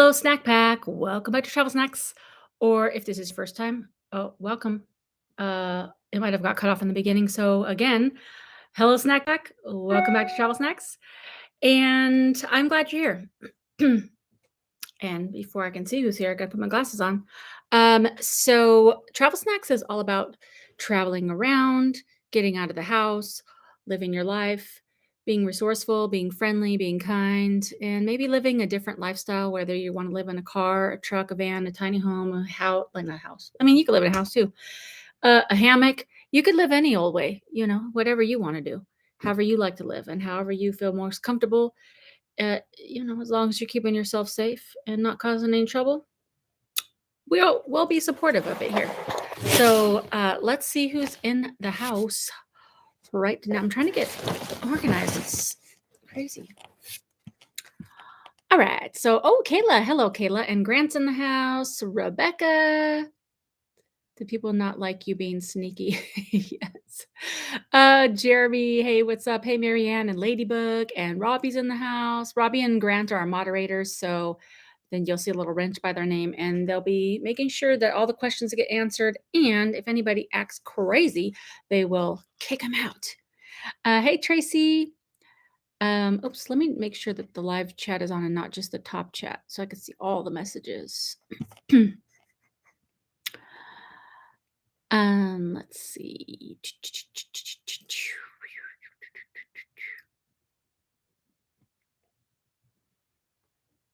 Hello, Snack Pack. Welcome back to Travel Snacks. Or if this is your first time, oh, welcome. It might have got cut off in the beginning. So again, hello, Snack Pack. Welcome back to Travel Snacks. And I'm glad you're here. And before I can see who's here, I gotta put my glasses on. So Travel Snacks is all about traveling around, getting out of the house, living your life, being resourceful, being friendly, being kind, and maybe living a different lifestyle, whether you want to live in a car, a truck, a van, a tiny home, a house, like not a house. I mean, you could live in a house too. A hammock. You could live any old way, whatever you want to do, however you like to live, and however you feel most comfortable, as long as you're keeping yourself safe and not causing any trouble, we'll be supportive of it here. So let's see who's in the house right now. I'm trying to get organized. It's crazy. All right. So, Kayla. Hello, Kayla. And Grant's in the house. Rebecca. Do people not like you being sneaky? Yes. Jeremy, hey, what's up? Hey, Marianne and Ladybug and Robbie's in the house. Robbie and Grant are our moderators, so then you'll see a little wrench by their name, and they'll be making sure that all the questions get answered. And if anybody acts crazy, they will kick them out. Hey, Tracy. Oops, let me make sure that the live chat is on and not just the top chat so I can see all the messages. Let's see.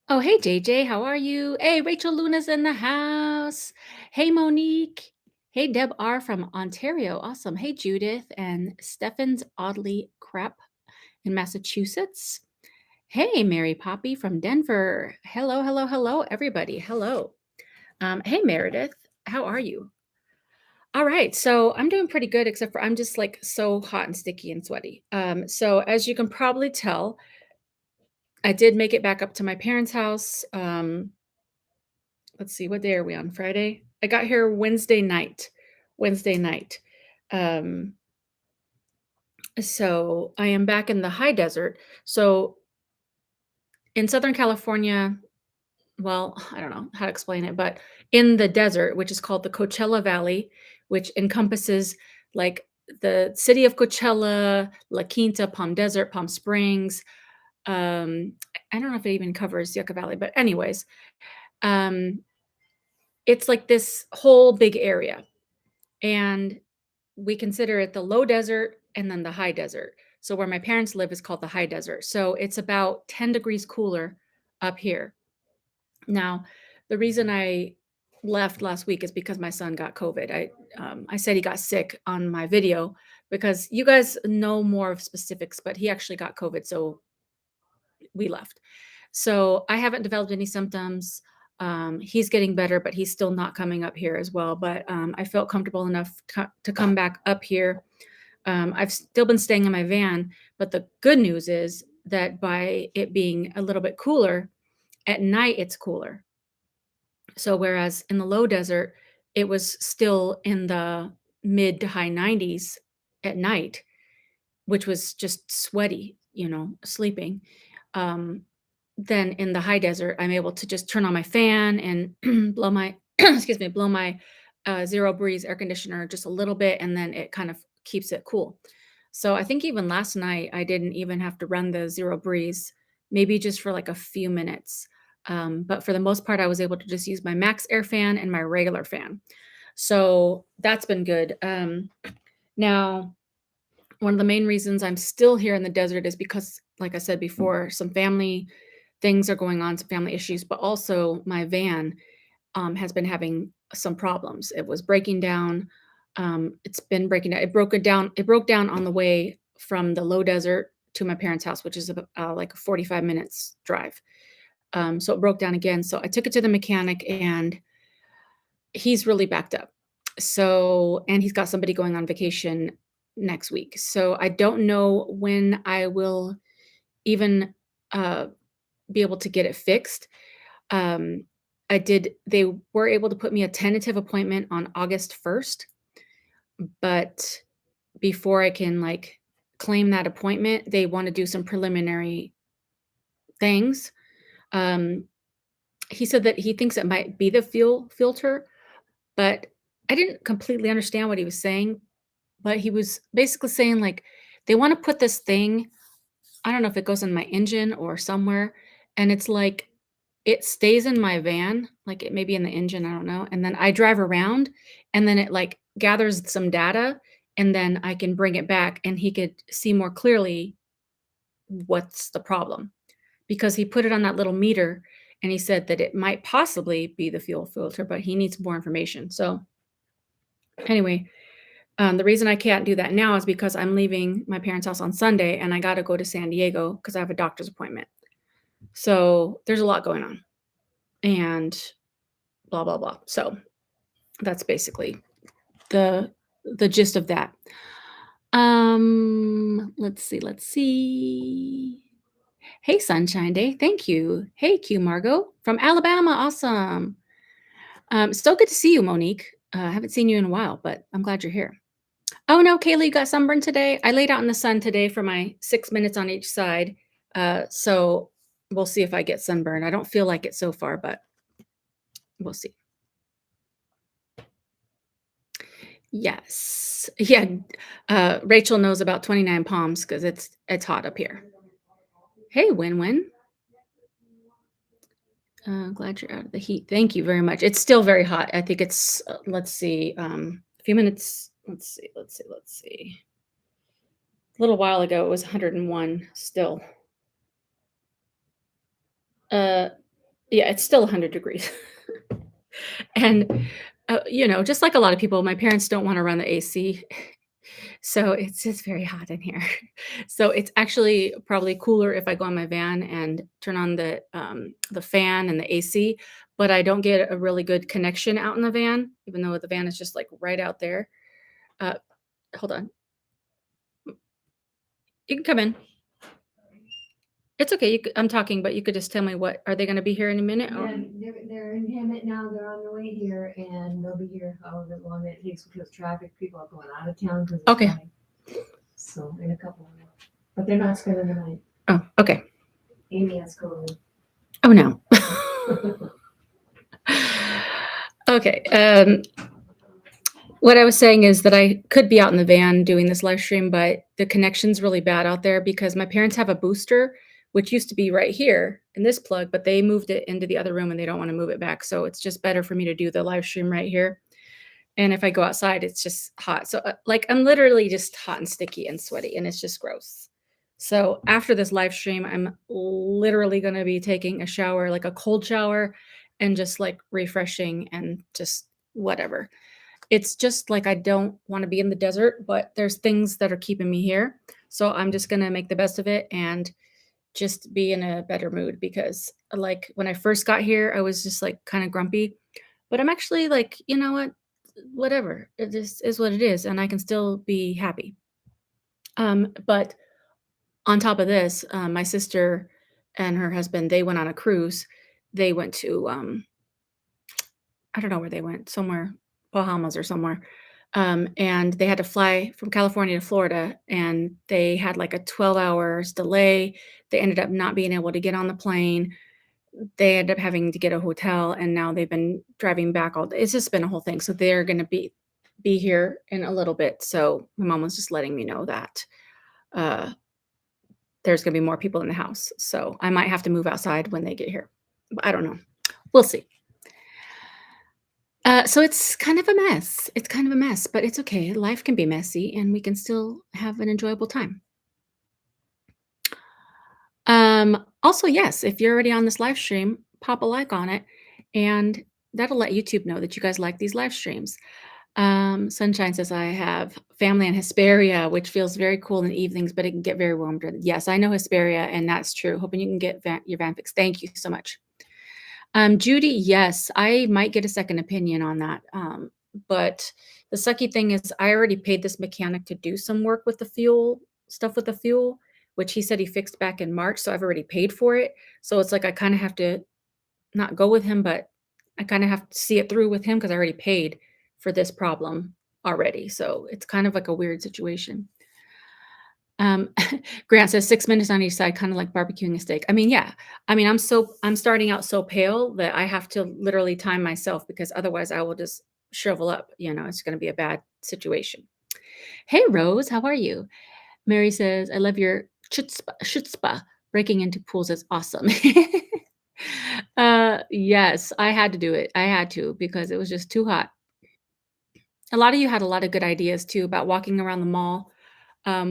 Oh, hey, JJ, how are you? Hey, Rachel Luna's in the house. Hey, Monique. Hey, Deb R from Ontario. Awesome. Hey, Judith and Stefan's Oddly Crap in Massachusetts. Hey, Mary Poppy from Denver. Hello, hello, hello, everybody. Hello. Hey, Meredith. How are you? All right, so I'm doing pretty good, except for I'm just like so hot and sticky and sweaty. So as you can probably tell, I did make it back up to my parents' house. Let's see, what day are we on? Friday? I got here Wednesday night. Wednesday night. So I am back in the high desert. So in Southern California, well, I don't know how to explain it, but in the desert, which is called the Coachella Valley, which encompasses like the city of Coachella, La Quinta, Palm Desert, Palm Springs. I don't know if it even covers Yucca Valley, but anyways, it's like this whole big area. And we consider it the low desert and then the high desert. So where my parents live is called the high desert. So it's about 10 degrees cooler up here. Now, the reason I left last week is because my son got COVID. I said he got sick on my video because you guys know more of specifics, but he actually got COVID, so we left. So I haven't developed any symptoms. He's getting better, but he's still not coming up here as well. But I felt comfortable enough to come back up here. I've still been staying in my van, but the good news is that by it being a little bit cooler, at night it's cooler. So whereas in the low desert, it was still in the mid to high 90s at night, which was just sweaty, sleeping. Then in the high desert, I'm able to just turn on my fan and blow my blow my zero breeze air conditioner just a little bit, and then it kind of keeps it cool. So I think even last night I didn't even have to run the zero breeze, maybe just for like a few minutes. But for the most part, I was able to just use my max air fan and my regular fan. So that's been good. Now, one of the main reasons I'm still here in the desert is because, like I said before, some family things are going on, some family issues, but also my van has been having some problems. It was breaking down. It's been breaking down. It broke down on the way from the low desert to my parents' house, which is about like a 45 minutes drive. So it broke down again. So I took it to the mechanic, and he's really backed up. So, and he's got somebody going on vacation next week. So I don't know when I will even be able to get it fixed. They were able to put me a tentative appointment on August 1st, but before I can like claim that appointment, they want to do some preliminary things. he said that he thinks it might be the fuel filter, but I didn't completely understand what he was saying, but he was basically saying, like, they wanna put this thing, I don't know if it goes in my engine or somewhere, and it's like it stays in my van, like, it may be in the engine, I don't know, and then I drive around, and then it, like, gathers some data, and then I can bring it back, and he could see more clearly what's the problem, because he put it on that little meter, and he said that it might possibly be the fuel filter, but he needs more information. So, anyway, the reason I can't do that now is because I'm leaving my parents' house on Sunday, and I gotta go to San Diego because I have a doctor's appointment. So, there's a lot going on, and blah, blah, blah. So, that's basically the the gist of that. Let's see. Hey, Sunshine Day, thank you. Hey, Q Margot from Alabama, awesome. So good to see you, Monique. I haven't seen you in a while, but I'm glad you're here. Oh no, Kaylee, you got sunburned today? I laid out in the sun today for my 6 minutes on each side. So we'll see if I get sunburned. I don't feel like it so far, but we'll see. Yes. Yeah. Rachel knows about 29 Palms because it's hot up here. Hey, Win-Win. Glad you're out of the heat. Thank you very much. It's still very hot. I think it's, let's see, a few minutes. Let's see. A little while ago, it was 101 still. Uh, yeah, it's still 100 degrees. And, just like a lot of people, my parents don't want to run the AC. So it's just very hot in here. So it's actually probably cooler if I go on my van and turn on the fan and the AC, but I don't get a really good connection out in the van, even though the van is just like right out there. Uh, Hold on. You can come in. It's okay. I'm talking, but you could just tell me what are they going to be here in a minute? Or? Yeah, they're in Hemet now. They're on their way here, and they'll be here however long it takes because traffic. People are going out of town because Okay. flooding. So in a couple of minutes, but they're not spending the night. Oh, okay. Amy has COVID. Oh no. Okay. What I was saying is that I could be out in the van doing this live stream, but the connection's really bad out there because my parents have a booster, which used to be right here in this plug, but they moved it into the other room and they don't want to move it back. So it's just better for me to do the live stream right here. And if I go outside, it's just hot. So like I'm literally just hot and sticky and sweaty, and it's just gross. So after this live stream, I'm literally going to be taking a shower, like a cold shower, and just like refreshing and just whatever. It's just like I don't want to be in the desert, but there's things that are keeping me here. So I'm just going to make the best of it and just be in a better mood because like when I first got here, I was just like kind of grumpy, but I'm actually like, you know what? Whatever. It just is what it is and I can still be happy. But on top of this, my sister and her husband, they went on a cruise. They went to I don't know where they went, somewhere, Bahamas or somewhere. And they had to fly from California to Florida, and they had like a 12 hours delay. They ended up not being able to get on the plane. They ended up having to get a hotel, and now they've been driving back all day. It's just been a whole thing. So they're going to be here in a little bit. So my mom was just letting me know that uh, there's going to be more people in the house. So I might have to move outside when they get here. But I don't know. We'll see. So it's kind of a mess. It's kind of a mess, but it's okay. Life can be messy and we can still have an enjoyable time. Also, yes, if you're already on this live stream, pop a like on it and that'll let YouTube know that you guys like these live streams. Sunshine says I have family in Hesperia, which feels very cool in the evenings, but it can get very warm. Yes, I know Hesperia, and that's true. Hoping you can get your van fixed. Thank you so much. Judy, yes, I might get a second opinion on that. But the sucky thing is I already paid this mechanic to do some work with the fuel, stuff with the fuel, which he said he fixed back in March. So I've already paid for it. So it's like I kind of have to not go with him, but I kind of have to see it through with him because I already paid for this problem already. So it's kind of like a weird situation. Um, Grant says 6 minutes on each side, kinda like barbecuing a steak. I mean, yeah. I mean, I'm starting out so pale that I have to literally time myself because otherwise I will just shrivel up, it's gonna be a bad situation. "Hey, Rose, how are you?" Mary says, "I love your chutzpah. Breaking into pools is awesome." Yes, I had to do it. I had to because it was just too hot. A lot of you had a lot of good ideas too about walking around the mall,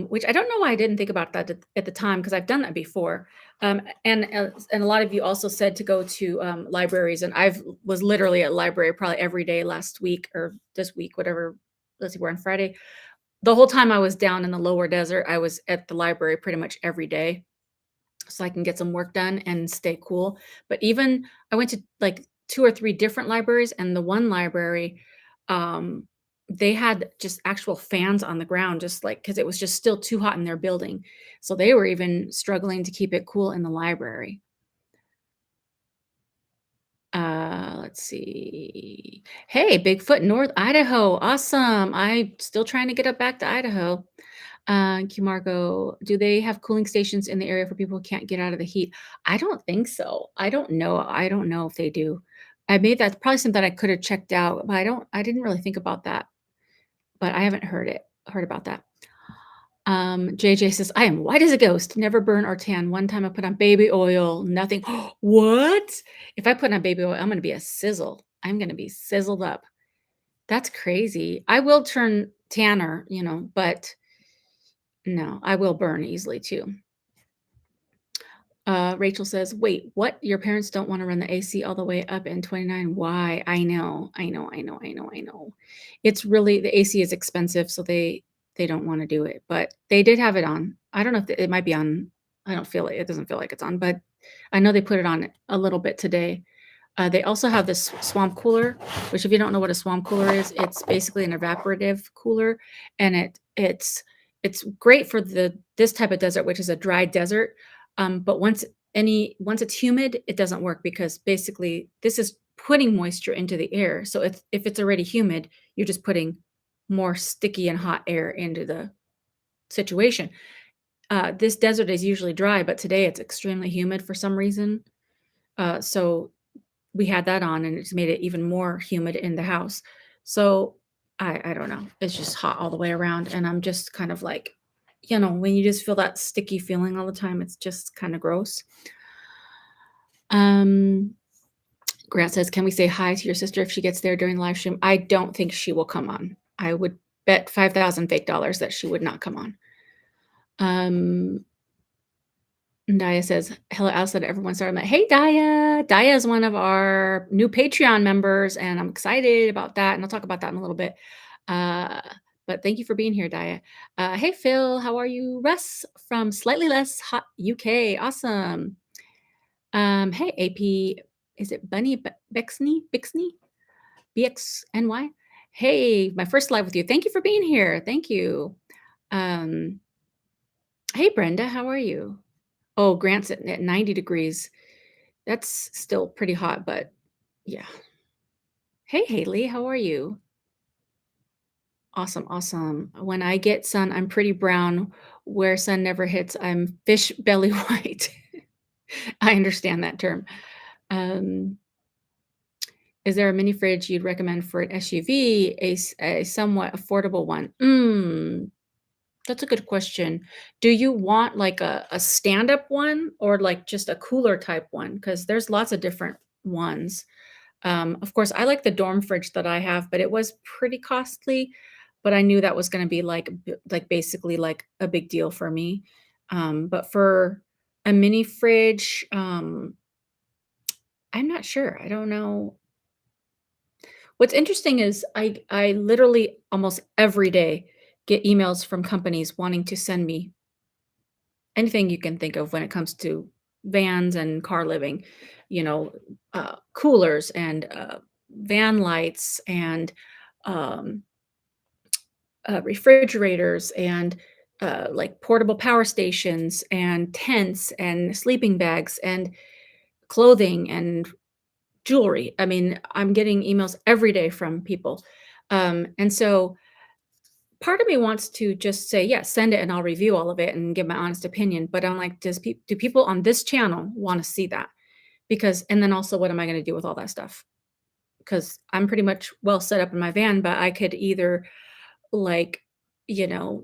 which I don't know why I didn't think about that at the time because I've done that before. And a lot of you also said to go to libraries, and I was literally at library probably every day last week or this week, whatever. Let's see, we're on Friday. The whole time I was down in the lower desert, I was at the library pretty much every day so I can get some work done and stay cool. But even I went to like 2 or 3 different libraries, and the one library, um, they had just actual fans on the ground just like because it was just still too hot in their building. So they were even struggling to keep it cool in the library. Let's see. Hey, Bigfoot, North Idaho. Awesome. I'm still trying to get up back to Idaho. Marco, do they have cooling stations in the area for people who can't get out of the heat? I don't think so. I don't know. I don't know if they do. I made that's probably something I could have checked out, but I didn't really think about that. But I haven't heard about that. JJ says, I am white as a ghost, never burn or tan. One time I put on baby oil, nothing. What? If I put on baby oil, I'm gonna be a sizzle. I'm gonna be sizzled up. That's crazy. I will turn tanner, but no, I will burn easily too. Rachel says, "Wait, what? Your parents don't want to run the AC all the way up in 29? Why? I know, I know, I know, I know, I know. It's really the AC is expensive, so they don't want to do it. But they did have it on. I don't know if it might be on. I don't feel it. It doesn't feel like it's on, but I know they put it on a little bit today. They also have this swamp cooler, which if you don't know what a swamp cooler is, it's basically an evaporative cooler, and it's great for this type of desert, which is a dry desert. But once it's humid, it doesn't work because basically this is putting moisture into the air. So if it's already humid, you're just putting more sticky and hot air into the situation. This desert is usually dry, but today it's extremely humid for some reason. So we had that on and it's made it even more humid in the house. So I don't know. It's just hot all the way around. And I'm just kind of like, when you just feel that sticky feeling all the time, it's just kind of gross. Um, Grant says, can we say hi to your sister if she gets there during the live stream? I don't think she will come on. I would bet 5,000 fake dollars that she would not come on. Daya says, hello, Allison. Everyone started met. Hey, Daya. Daya is one of our new Patreon members, and I'm excited about that. And I'll talk about that in a little bit. But thank you for being here, Daya. Hey, Phil. How are you? Russ from Slightly Less Hot UK. Awesome. Hey, AP. Is it Bunny Bixney? BXNY? Hey, my first live with you. Thank you for being here. Thank you. Hey, Brenda. How are you? Oh, Grant's at 90 degrees. That's still pretty hot, but yeah. Hey, Haley, how are you? Awesome, awesome. When I get sun, I'm pretty brown. Where sun never hits, I'm fish belly white. I understand that term. Um, is there a mini fridge you'd recommend for an SUV, a somewhat affordable one? That's a good question. Do you want like a stand-up one or like just a cooler type one? Because there's lots of different ones. Of course, I like the dorm fridge that I have, but it was pretty costly. But I knew that was going to be like basically like a big deal for me. But for a mini fridge, I'm not sure. I don't know. What's interesting is I literally almost every day get emails from companies wanting to send me anything you can think of when it comes to vans and car living, you know, coolers and van lights and um, refrigerators and like portable power stations and tents and sleeping bags and clothing and jewelry. I mean, I'm getting emails every day from people. And so part of me wants to just say, "Yeah, send it and I'll review all of it and give my honest opinion," but I'm like, do people on this channel wanna see that? Because and then also, what am I gonna do with all that stuff? Because 'Cause I'm pretty much well set up in my van, but I could either, like,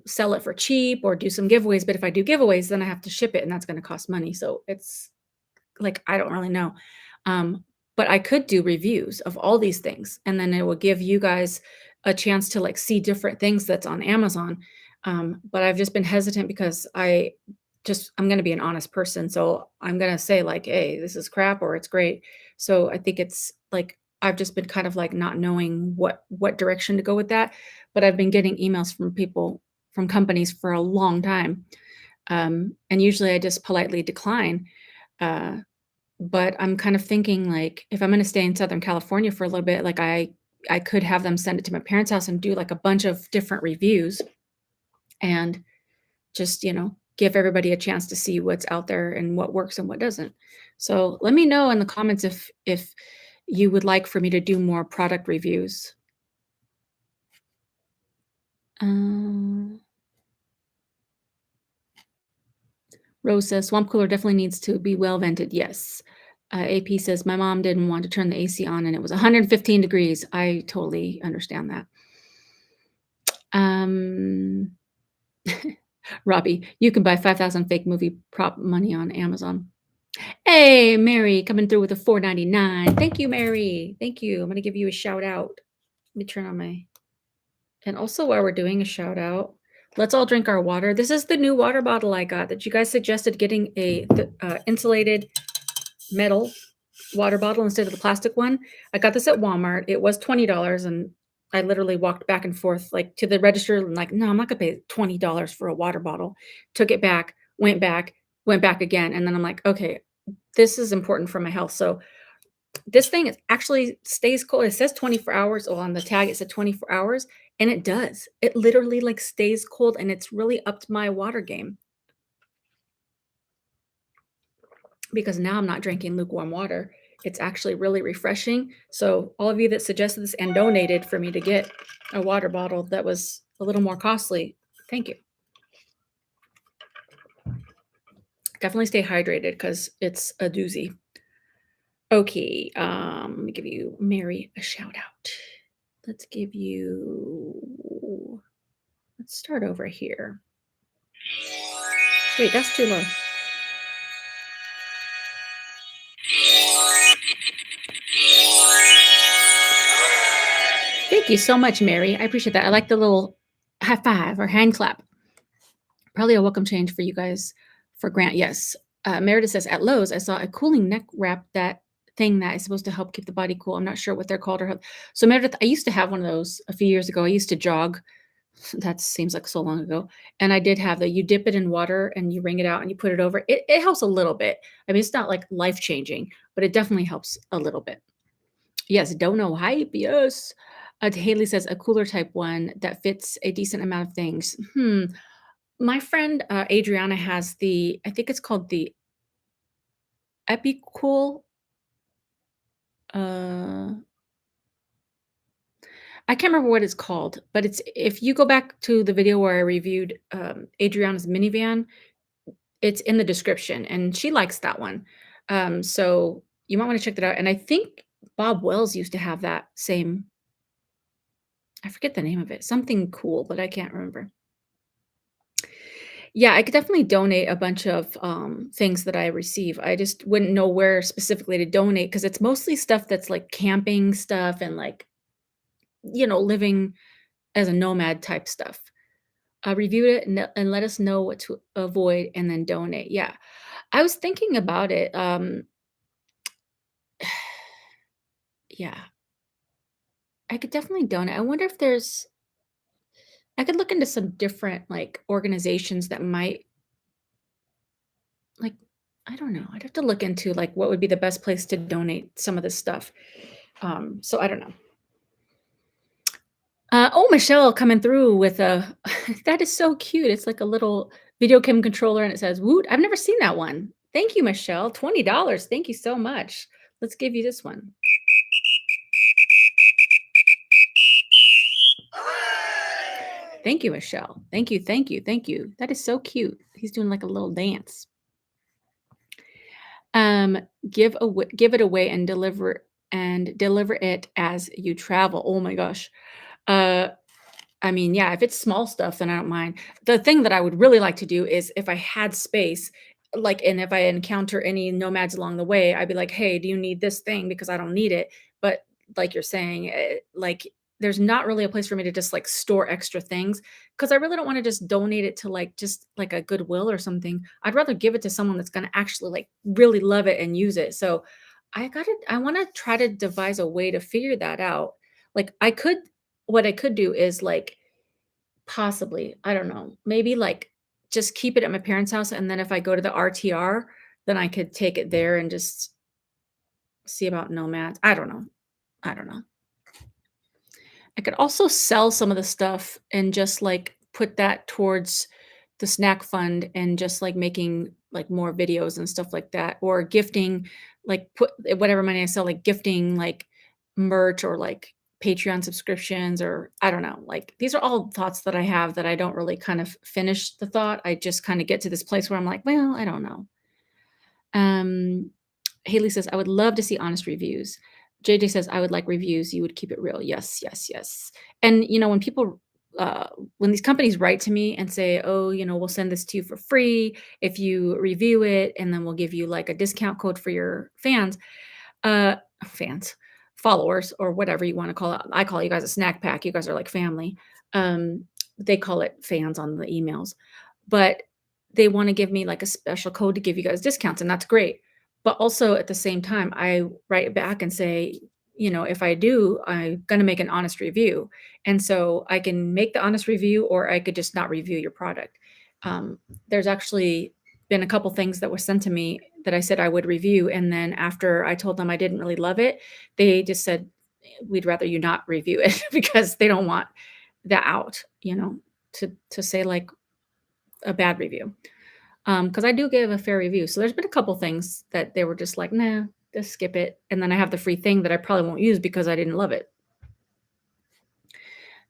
sell it for cheap or do some giveaways, but if I do giveaways, then I have to ship it, and that's gonna cost money, so it's like, I don't really know. Um, but I could do reviews of all these things, and then it will give you guys a chance to, like, see different things that's on Amazon. But I've just been hesitant because I'm gonna be an honest person, so I'm gonna say, like, "Hey, this is crap," or "It's great." So I think it's, like, I've just been kind of, like, not knowing what direction to go with that, but I've been getting emails from companies for a long time, and usually I just politely decline. uh but I'm kind of thinking, like, if I'm gonna stay in Southern California for a little bit, like, I could have them send it to my parents' house and do, like, a bunch of different reviews and just, give everybody a chance to see what's out there and what works and what doesn't. So, let me know in the comments if you would like for me to do more product reviews. Um, Rose says, "Swamp cooler definitely needs to be well vented." Yes. AP says, "My mom didn't want to turn the AC on and it was 115 degrees." I totally understand that. Um, Robbie, you can buy 5,000 fake movie prop money on Amazon. Hey, Mary, coming through with a 4.99. Thank you, Mary. Thank you. I'm gonna give you a shout out. Let me turn on my and also while we're doing a shout out, let's all drink our water. This is the new water bottle I got that you guys suggested getting insulated metal water bottle instead of the plastic one. I got this at Walmart. It was $20 and I literally walked back and forth like to the register and like, no, I'm not gonna pay $20 for a water bottle. Took it back, went back again. And then I'm like, okay, this is important for my health. So this thing is actually stays cold. It says 24 hours. Oh, on the tag, it said 24 hours. And it does. It literally like stays cold and it's really upped my water game because now I'm not drinking lukewarm water. It's actually really refreshing. So all of you that suggested this and donated for me to get a water bottle that was a little more costly, thank you. Definitely stay hydrated because it's a doozy. Okay, let me give you Mary a shout out. Let's give you. Let's start over here. Wait, that's too low. Thank you so much, Mary. I appreciate that. I like the little high five or hand clap. Probably a welcome change for you guys for Grant. Yes. Meredith says, at Lowe's, I saw a cooling neck wrap that thing that is supposed to help keep the body cool. I'm not sure what they're called or how. So Meredith, I used to have one of those a few years ago. I used to jog. That seems like so long ago. And I did have you dip it in water and you wring it out and you put it over. It helps a little bit. I mean, it's not like life changing, but it definitely helps a little bit. Yes, dono hype. Yes. Haley says a cooler type one that fits a decent amount of things. My friend Adriana has I think it's called the Epicool. Uh, I can't remember what it's called, but it's if you go back to the video where I reviewed Adriana's minivan, it's in the description, and she likes that one. So you might want to check that out. And I think Bob Wells used to have that same. I forget the name of it. Something cool, but I can't remember. Yeah, I could definitely donate a bunch of, things that I receive. I just wouldn't know where specifically to donate because it's mostly stuff that's, like, camping stuff and, like, living as a nomad type stuff. Review it and let us know what to avoid and then donate. Yeah. I was thinking about it, yeah, I could definitely donate. I could look into some different, like, organizations that might like, I don't know. I'd have to look into, like, what would be the best place to donate some of this stuff. So I don't know. Oh, Michelle coming through with a that is so cute. It's like a little video cam controller and it says, "Woot." I've never seen that one. Thank you, Michelle. $20. Thank you so much. Let's give you this one. Thank you, Michelle. Thank you, thank you, thank you. That is so cute. He's doing like a little dance. Give it away and deliver it as you travel. Oh my gosh. Uh, I mean, yeah, if it's small stuff, then I don't mind. The thing that I would really like to do is if I had space, like, and if I encounter any nomads along the way, I'd be like, "Hey, do you need this thing? Because I don't need it." But like you're saying, like, there's not really a place for me to just like store extra things because I really don't want to just donate it to like just like a Goodwill or something. I'd rather give it to someone that's going to actually like really love it and use it. So I want to try to devise a way to figure that out. Like what I could do is like possibly, I don't know, maybe like just keep it at my parents' house. And then if I go to the RTR, then I could take it there and just see about nomads. I don't know. I don't know. I could also sell some of the stuff and just like put that towards the snack fund and just like making like more videos and stuff like that or gifting like put whatever money I sell like gifting like merch or like Patreon subscriptions or I don't know. Like these are all thoughts that I have that I don't really kind of finish the thought. I just kind of get to this place where I'm like, well, I don't know. Um Haley says, I would love to see honest reviews. JJ says, I would like reviews. You would keep it real. Yes, yes, yes. And, when people, when these companies write to me and say, oh, we'll send this to you for free if you review it, and then we'll give you like a discount code for your uh, fans, followers, or whatever you want to call it. I call you guys a snack pack. You guys are like family. Um, they call it fans on the emails, but they want to give me like a special code to give you guys discounts, and that's great. But also at the same time, I write back and say, if I do, I'm going to make an honest review. And so I can make the honest review, or I could just not review your product. There's actually been a couple things that were sent to me that I said I would review. And then after I told them I didn't really love it, they just said, we'd rather you not review it because they don't want that out, to say like a bad review. Because I do give a fair review. So there's been a couple things that they were just like, nah, just skip it. And then I have the free thing that I probably won't use because I didn't love it.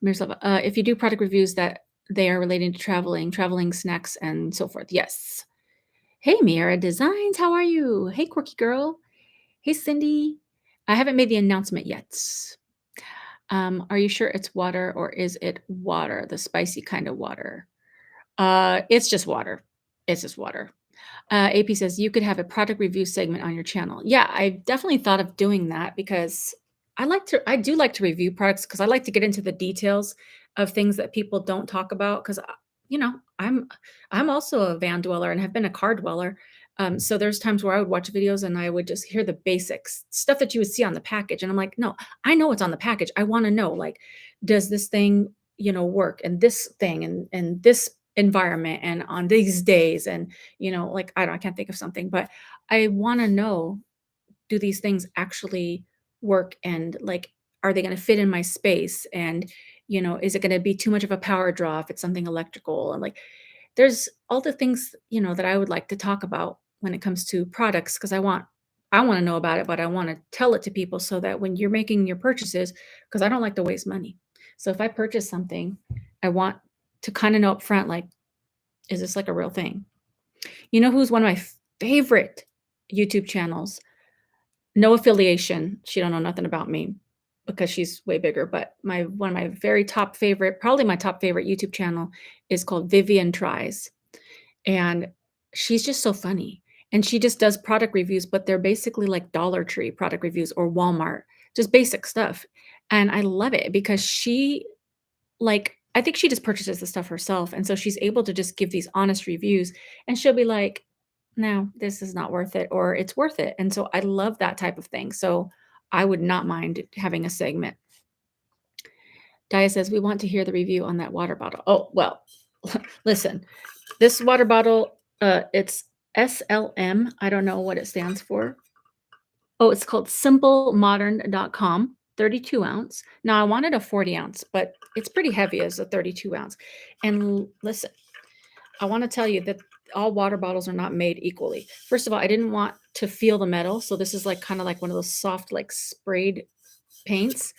Miroslava, if you do product reviews that they are relating to traveling snacks and so forth. Yes. Hey, Miera Designs, how are you? Hey, quirky girl. Hey, Cindy. I haven't made the announcement yet. Are you sure it's water or is it water, the spicy kind of water? It's just water. It's just water. AP says you could have a product review segment on your channel. Yeah, I definitely thought of doing that because I do like to review products because I like to get into the details of things that people don't talk about. Because I'm also a van dweller and have been a car dweller. So there's times where I would watch videos and I would just hear the basics stuff that you would see on the package, and I'm like, no, I know what's on the package. I want to know, like, does this thing work and this thing and this environment and on these days and like I can't think of something, but I want to know, do these things actually work and like are they going to fit in my space and is it going to be too much of a power draw if it's something electrical, and like there's all the things that I would like to talk about when it comes to products because I want to know about it, but I want to tell it to people so that when you're making your purchases, because I don't like to waste money. So if I purchase something, I want to kind of know up front, like, is this like a real thing? You know who's one of my favorite YouTube channels? No affiliation. She don't know nothing about me because she's way bigger. But one of my very top favorite, probably my top favorite YouTube channel is called Vivian Tries. And she's just so funny. And she just does product reviews, but they're basically like Dollar Tree product reviews or Walmart, just basic stuff. And I love it because I think she just purchases the stuff herself, and so she's able to just give these honest reviews, and she'll be like, "No, this is not worth it," or "It's worth it." And so I love that type of thing. So I would not mind having a segment. Dia says, "We want to hear the review on that water bottle." Oh, well, listen, this water bottle, it's SLM. I don't know what it stands for. Oh, it's called simplemodern.com, 32 ounce. Now I wanted a 40 ounce, but it's pretty heavy as a 32 ounce. And listen, I want to tell you that all water bottles are not made equally. First of all, I didn't want to feel the metal. So this is like kind of like one of those soft, like sprayed paints.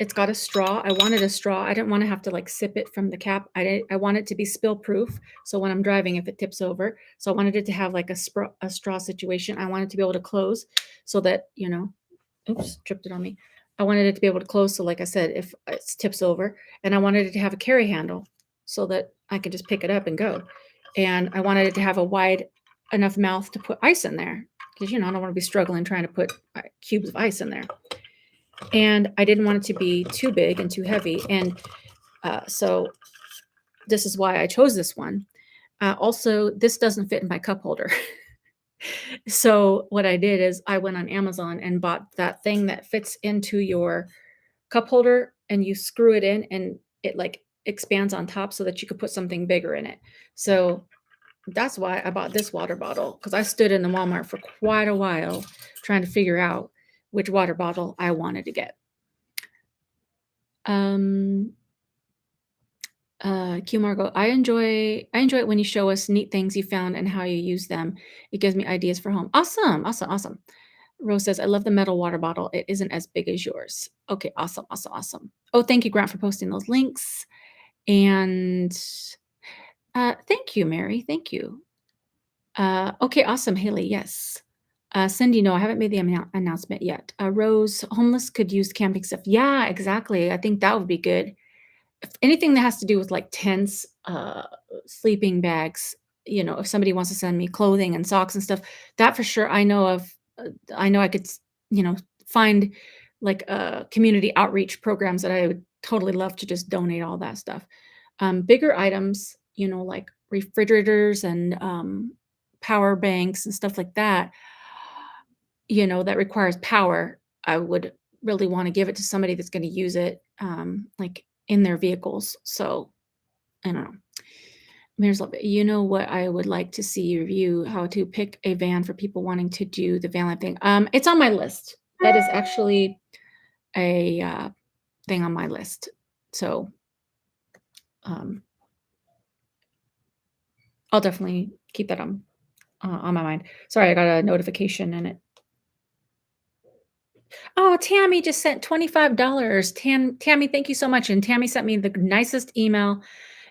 It's got a straw. I wanted a straw. I didn't want to have to like sip it from the cap. I want it to be spill proof. So when I'm driving, if it tips over, so I wanted it to have like a straw situation. I wanted to be able to close so that, oops, tripped it on me. I wanted it to be able to close. So like I said, if it tips over, and I wanted it to have a carry handle so that I could just pick it up and go. And I wanted it to have a wide enough mouth to put ice in there because, I don't want to be struggling trying to put cubes of ice in there. And I didn't want it to be too big and too heavy. And so this is why I chose this one. Also, this doesn't fit in my cup holder. So what I did is I went on Amazon and bought that thing that fits into your cup holder, and you screw it in and it like expands on top so that you could put something bigger in it. So that's why I bought this water bottle, because I stood in the Walmart for quite a while trying to figure out which water bottle I wanted to get. Q Margo, I enjoy it when you show us neat things you found and how you use them. It gives me ideas for home. Awesome, awesome, awesome. Rose says, I love the metal water bottle. It isn't as big as yours. Okay, awesome, awesome, awesome. Oh, thank you, Grant, for posting those links. And thank you, Mary. Thank you. Okay, awesome, Haley. Yes. Cindy, no, I haven't made the announcement yet. Rose, homeless could use camping stuff. Yeah, exactly. I think that would be good. If anything that has to do with like tents, sleeping bags, if somebody wants to send me clothing and socks and stuff, that for sure I know of. I know I could, find like community outreach programs that I would totally love to just donate all that stuff. Bigger items, like refrigerators and power banks and stuff like that, that requires power. I would really want to give it to somebody that's going to use it, like in their vehicles. So I don't know. Mayor's Love, you know what I would like to see you review, how to pick a van for people wanting to do the van life thing. It's on my list. That is actually a thing on my list. So I'll definitely keep that on my mind. Sorry, I got a notification in it. Oh, Tammy just sent $25. Tammy, thank you so much. And Tammy sent me the nicest email.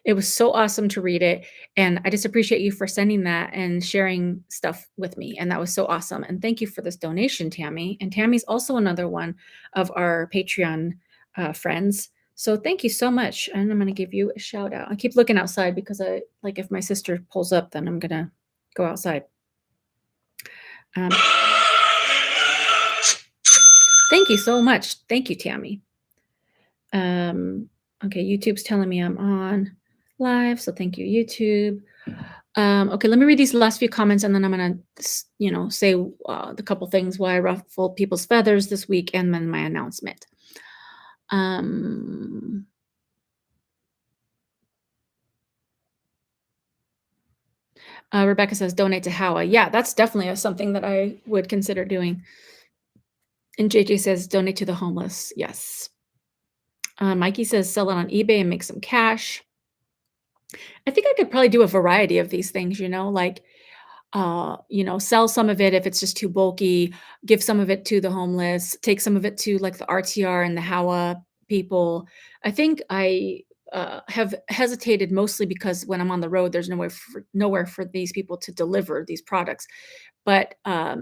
It was so awesome to read it. And I just appreciate you for sending that and sharing stuff with me. And that was so awesome. And thank you for this donation, Tammy. And Tammy's also another one of our Patreon friends. So thank you so much. And I'm going to give you a shout out. I keep looking outside because if my sister pulls up, then I'm going to go outside. Thank you so much. Thank you, Tammy. Okay, YouTube's telling me I'm on live, so thank you, YouTube. Okay, let me read these last few comments, and then I'm gonna, say the couple things why I ruffled people's feathers this week, and then my announcement. Rebecca says donate to Howa. Yeah, that's definitely something that I would consider doing. And JJ says donate to the homeless. Yes. Mikey says sell it on eBay and make some cash. I think I could probably do a variety of these things, sell some of it if it's just too bulky, give some of it to the homeless, take some of it to like the RTR and the Howa people. I think I have hesitated mostly because when I'm on the road, there's nowhere for these people to deliver these products. But I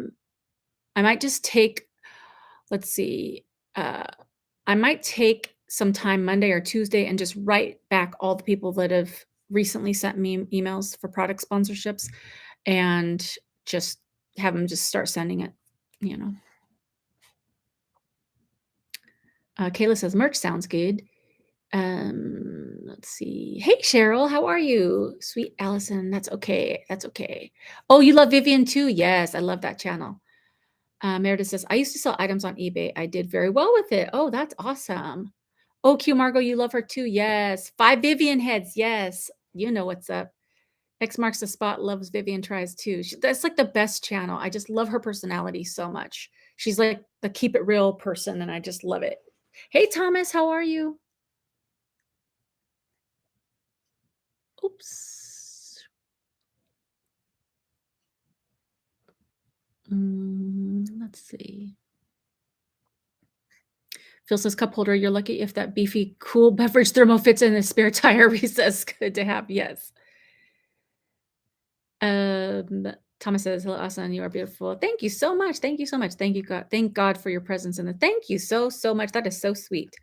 might just take, let's see, I might take some time Monday or Tuesday and just write back all the people that have recently sent me emails for product sponsorships and just have them just start sending it, Kayla says merch sounds good. Let's see. Hey, Cheryl, how are you? Sweet Allison. That's okay. That's okay. Oh, you love Vivian too? Yes, I love that channel. Meredith says, I used to sell items on eBay. I did very well with it. Oh, that's awesome. Oh, Q Margo, you love her too. Yes. 5 Vivian heads. Yes. You know what's up. X marks the spot. Loves Vivian tries too. That's like the best channel. I just love her personality so much. She's like the keep it real person, and I just love it. Hey, Thomas, how are you? Oops. Let's see. Phil says, "Cup holder, you're lucky if that beefy, cool beverage thermo fits in a spare tire recess. Good to have." Yes. Um, Thomas says, "Hello, Asan, you are beautiful." Thank you so much. Thank you so much. Thank you, God. Thank God for your presence in the thank you so, so much. That is so sweet.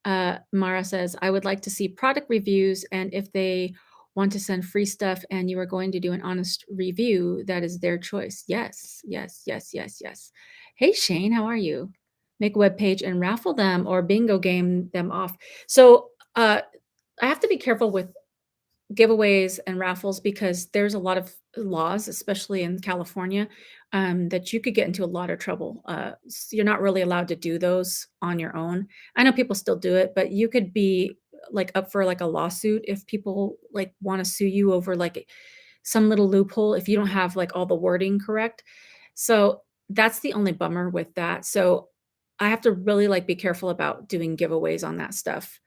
Mara says, "I would like to see product reviews, and if they want to send free stuff and you are going to do an honest review, that is their choice." Yes, yes, yes, yes, yes. Hey, Shane, how are you? Make a web page and raffle them or bingo game them off. So, I have to be careful with giveaways and raffles because there's a lot of laws, especially in California, that you could get into a lot of trouble. You're not really allowed to do those on your own. I know people still do it, but you could be like up for like a lawsuit if people like want to sue you over like some little loophole if you don't have like all the wording correct. So that's the only bummer with that. So I have to really like be careful about doing giveaways on that stuff.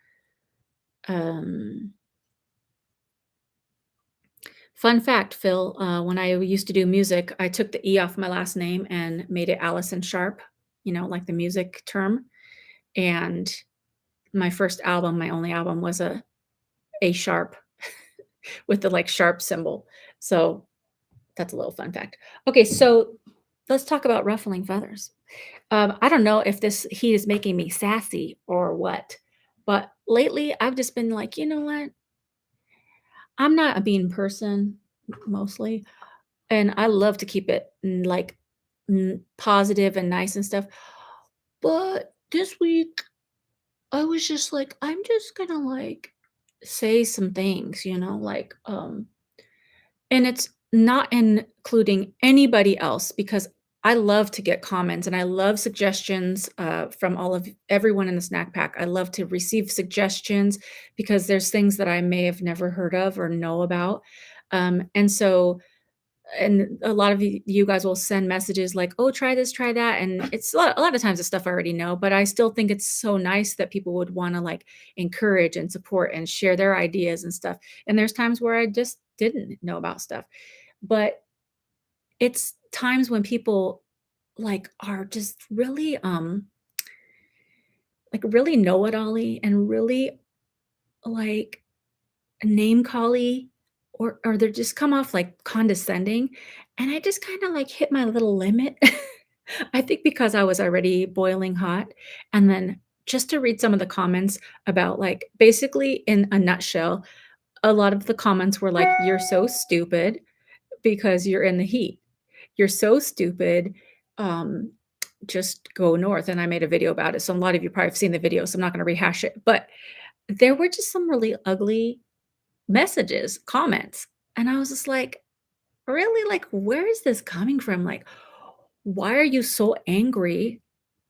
Um, Fun fact, Phil, when I used to do music, I took the E off my last name and made it Allison Sharpe, like the music term. And my first album, my only album was A sharp with the like sharp symbol. So that's a little fun fact. Okay, so let's talk about ruffling feathers. I don't know if this heat is making me sassy or what, but lately I've just been like, you know what? I'm not a mean person mostly. And I love to keep it, like, positive and nice and stuff, but this week, I was just like, "I'm just gonna, like, say some things," and it's not including anybody else because I love to get comments and I love suggestions, from all of everyone in the snack pack. I love to receive suggestions because there's things that I may have never heard of or know about, and so and a lot of you guys will send messages like, "Oh, try this, try that," and it's a lot of times the stuff I already know, but I still think it's so nice that people would wanna, like, encourage and support and share their ideas and stuff, and there's times where I just didn't know about stuff, but it's times when people, like, are just really, like, really know-it-all-y and really, like, name-call-y or they just come off, like, condescending, and I just kinda, like, hit my little limit. I think because I was already boiling hot, and then just to read some of the comments about, like basically, in a nutshell, a lot of the comments were like, "You're so stupid because you're in the heat. You're so stupid, um, just go north," and I made a video about it, so a lot of you probably have seen the video, so I'm not gonna rehash it, but there were just some really ugly messages, comments, and I was just like, "Really? Like, where is this coming from? Like, why are you so angry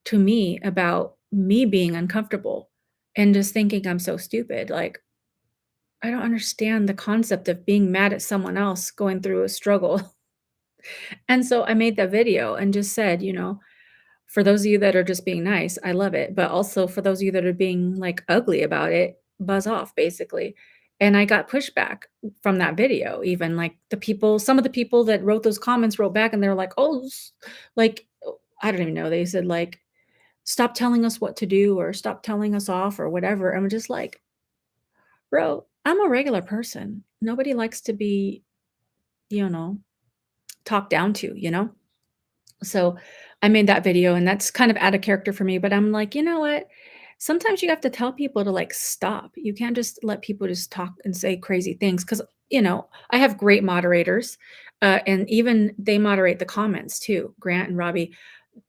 to me about me being uncomfortable and just thinking I'm so stupid?" Like, I don't understand the concept of being mad at someone else going through a struggle. And so I made that video and just said, for those of you that are just being nice, I love it, but also for those of you that are being, like, ugly about it, buzz off, basically. And I got pushback from that video even, like, some of the people that wrote those comments wrote back and they were like, "Oh, I don't even know, they said, like, "Stop telling us what to do," or "Stop telling us off," or whatever. I'm just like, "Bro, I'm a regular person. Nobody likes to be, you know, talked down to, you know?" So, I made that video, and that's kind of out of character for me, but I'm like, "You know what? Sometimes you have to tell people to, like, stop. You can't just let people just talk and say crazy things. Because I have great moderators, and even they moderate the comments too, Grant and Robbie.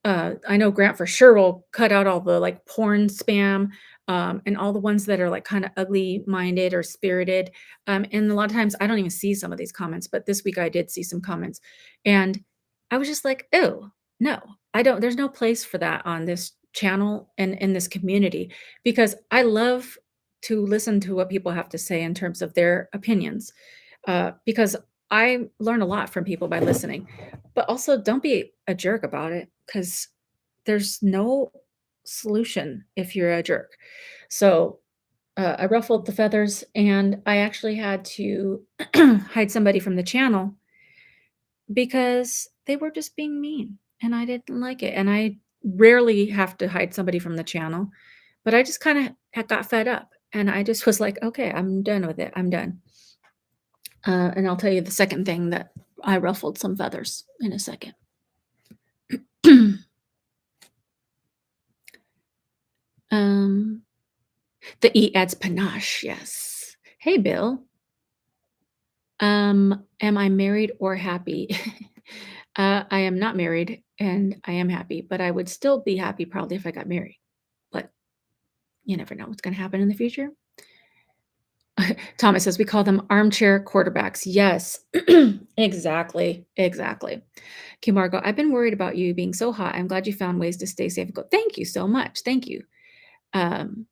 I know Grant for sure will cut out all the, like, porn spam, and all the ones that are, like, kinda ugly-minded or spirited, and a lot of times, I don't even see some of these comments, but this week I did see some comments, and I was just like, "Ew, no, I don't there's no place for that on this channel and in this community," because I love to listen to what people have to say in terms of their opinions, because I learn a lot from people by listening. But also don't be a jerk about it because there's no solution if you're a jerk. So, I ruffled the feathers and I actually had to hide somebody from the channel because they were just being mean and I didn't like it. And I rarely have to hide somebody from the channel, but I just kinda got fed up, and I just was like, "Okay, I'm done with it, I'm done." And I'll tell you the second thing that I ruffled some feathers in a second. Um, the E adds panache, yes. Hey, Bill. Am I married or happy? I am not married, and I am happy, but I would still be happy probably if I got married, but you never know what's gonna happen in the future. Thomas says, "We call them armchair quarterbacks." Yes. Exactly, exactly. Okay, Margot, I've been worried about you being so hot. I'm glad you found ways to stay safe and go. Thank you so much. Thank you. Um,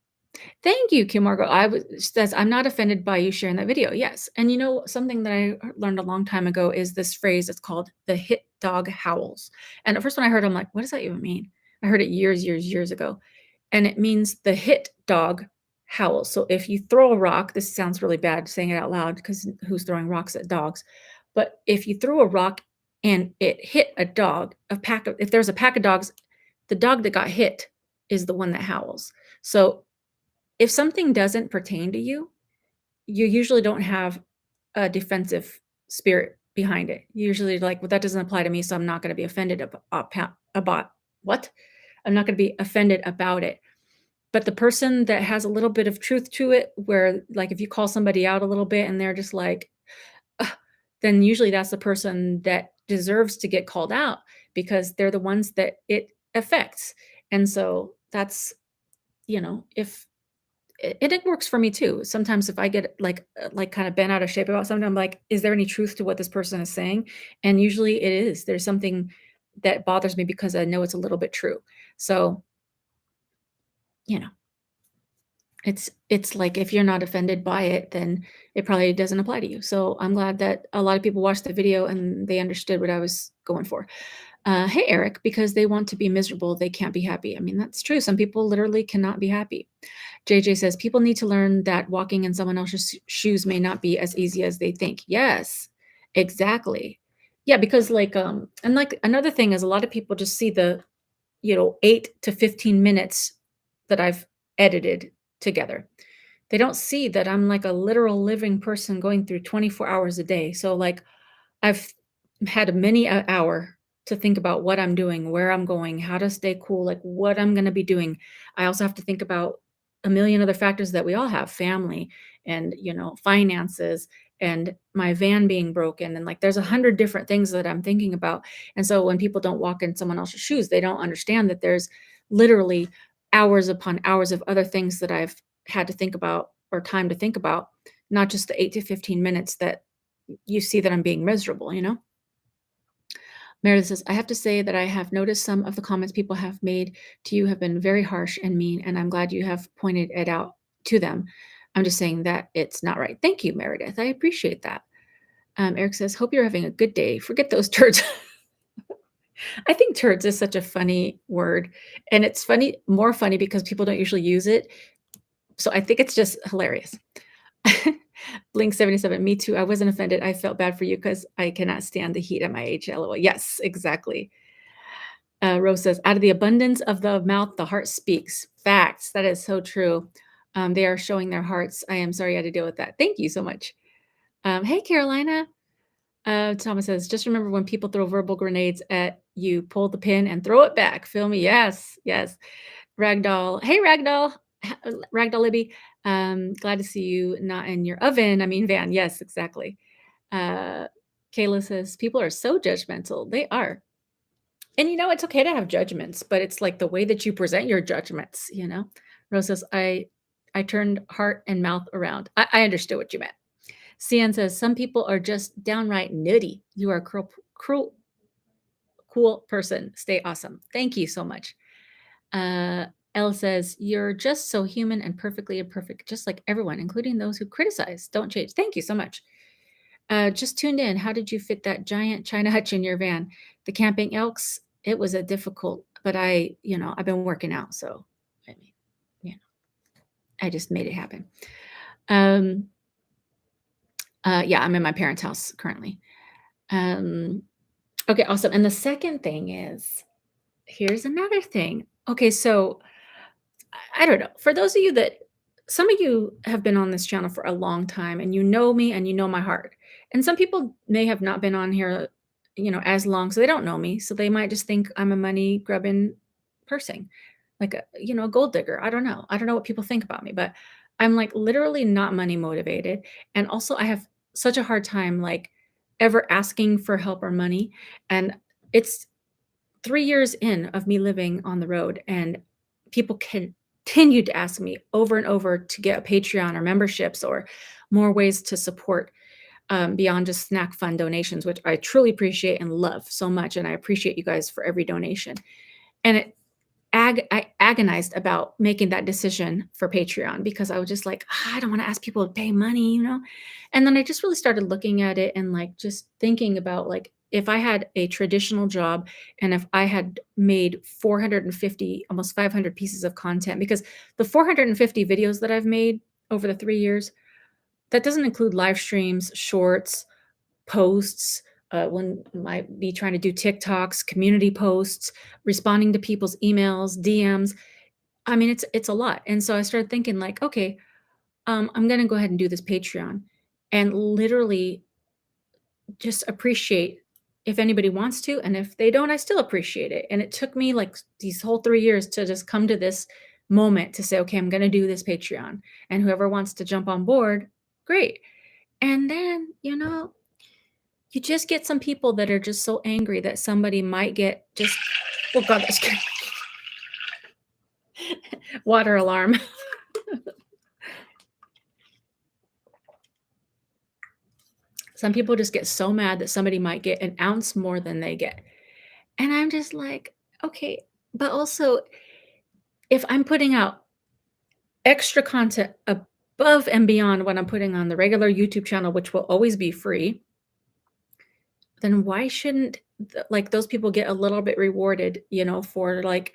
Thank you, Kim Margot. I was says I'm not offended by you sharing that video. Yes. And you know, something that I learned a long time ago is this phrase. It's called the hit dog howls. And at first when I heard it, I'm like, what does that even mean? I heard it years ago. And it means the hit dog howls. So if you throw a rock, this sounds really bad saying it out loud because who's throwing rocks at dogs? But if you threw a rock and it hit a dog, if there's a pack of dogs, the dog that got hit is the one that howls. So if something doesn't pertain to you, you usually don't have a defensive spirit behind it. Usually like, well, that doesn't apply to me, so I'm not going to be offended about what? I'm not going to be offended about it. But the person that has a little bit of truth to it, where like if you call somebody out a little bit and they're just like, "Ugh," then usually that's the person that deserves to get called out because they're the ones that it affects. And so that's, if it works for me too. Sometimes if I get like kind of bent out of shape about something, I'm like, is there any truth to what this person is saying? And usually it is. There's something that bothers me because I know it's a little bit true. So, you know, it's like if you're not offended by it, then it probably doesn't apply to you. So I'm glad that a lot of people watched the video and they understood what I was going for. Hey, Eric, because they want to be miserable, they can't be happy. I mean, that's true. Some people literally cannot be happy. JJ says people need to learn that walking in someone else's shoes may not be as easy as they think. Yes, exactly. Yeah, because and like another thing is a lot of people just see the, 8 to 15 minutes that I've edited together. They don't see that I'm like a literal living person going through 24 hours a day. So like I've had many a hour to think about what I'm doing, where I'm going, how to stay cool, like what I'm gonna be doing. I also have to think about a million other factors that we all have, family and, finances and my van being broken. And like there's 100 different things that I'm thinking about. And so when people don't walk in someone else's shoes, they don't understand that there's literally hours upon hours of other things that I've had to think about or time to think about, not just the 8 to 15 minutes that you see that I'm being miserable. Meredith says, I have to say that I have noticed some of the comments people have made to you have been very harsh and mean, and I'm glad you have pointed it out to them. I'm just saying that it's not right. Thank you, Meredith. I appreciate that. Eric says, hope you're having a good day. Forget those turds. I think turds is such a funny word. And it's more funny because people don't usually use it. So I think it's just hilarious. Blink 77, me too. I wasn't offended. I felt bad for you because I cannot stand the heat at my age. LOL. Yes, exactly. Rose says, out of the abundance of the mouth, the heart speaks. Facts. That is so true. They are showing their hearts. I am sorry I had to deal with that. Thank you so much. Hey, Carolina. Thomas says, just remember when people throw verbal grenades at you, pull the pin and throw it back. Feel me? Yes, yes. Ragdoll. Hey, Ragdoll. Ragdoll Libby. Glad to see you not in your oven. I mean, van. Yes, exactly. Kayla says, people are so judgmental. They are. And it's okay to have judgments, but it's like the way that you present your judgments. Rose says, I turned heart and mouth around. I understood what you meant. Cian says, some people are just downright nutty. You are a cruel, cool person. Stay awesome. Thank you so much. Elle says, you're just so human and perfectly imperfect, just like everyone, including those who criticize. Don't change. Thank you so much. Just tuned in. How did you fit that giant China hutch in your van? The camping elks, it was a difficult, but I've been working out. So, I mean, I just made it happen. Yeah, I'm in my parents' house currently. Okay, awesome. And the second thing is here's another thing. Okay, so I don't know. For those of you that some of you have been on this channel for a long time and you know me and you know my heart. And some people may have not been on here, as long, so they don't know me. So they might just think I'm a money grubbing person, like a gold digger. I don't know. I don't know what people think about me, but I'm like literally not money motivated. And also I have such a hard time like ever asking for help or money. And it's 3 years in of me living on the road, and people continue to ask me over and over to get a Patreon or memberships or more ways to support, beyond just snack fund donations, which I truly appreciate and love so much, and I appreciate you guys for every donation. And I agonized about making that decision for Patreon because I was just like, I don't want to ask people to pay money. And then I just really started looking at it and like just thinking about like if I had a traditional job and if I had made 450, almost 500 pieces of content, because the 450 videos that I've made over the 3 years, that doesn't include live streams, shorts, posts, when might be trying to do TikToks, community posts, responding to people's emails, DMs. I mean, it's a lot. And so I started thinking like, okay, I'm gonna go ahead and do this Patreon and literally just appreciate if anybody wants to, and if they don't, I still appreciate it. And it took me like these whole 3 years to just come to this moment to say, okay, I'm gonna do this Patreon. And whoever wants to jump on board, great. And then, you just get some people that are just so angry that somebody might get just oh god, that's scared water alarm. Some people just get so mad that somebody might get an ounce more than they get. And I'm just like, okay, but also if I'm putting out extra content above and beyond what I'm putting on the regular YouTube channel, which will always be free, then why shouldn't like those people get a little bit rewarded, for like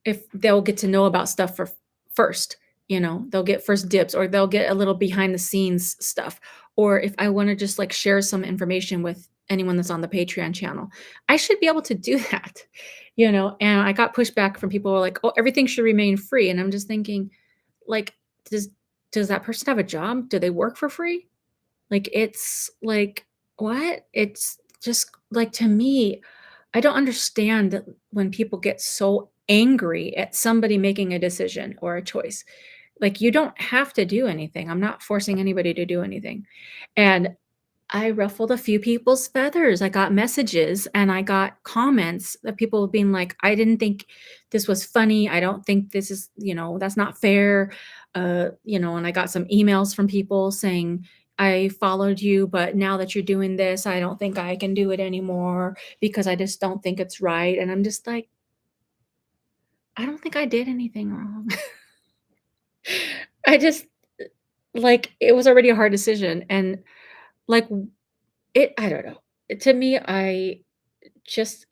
if they'll get to know about stuff for first, they'll get first dibs or they'll get a little behind the scenes stuff. Or if I want to just like share some information with anyone that's on the Patreon channel, I should be able to do that. And I got pushback from people who are like, oh, everything should remain free. And I'm just thinking, like, does that person have a job? Do they work for free? Like, it's like, what? It's just like, to me, I don't understand when people get so angry at somebody making a decision or a choice. Like, you don't have to do anything. I'm not forcing anybody to do anything. And I ruffled a few people's feathers. I got messages and I got comments of people being like, I didn't think this was funny. I don't think this is, that's not fair. And I got some emails from people saying, I followed you, but now that you're doing this, I don't think I can do it anymore because I just don't think it's right. And I'm just like, I don't think I did anything wrong. I just like it was already a hard decision. And like I don't know. To me, I just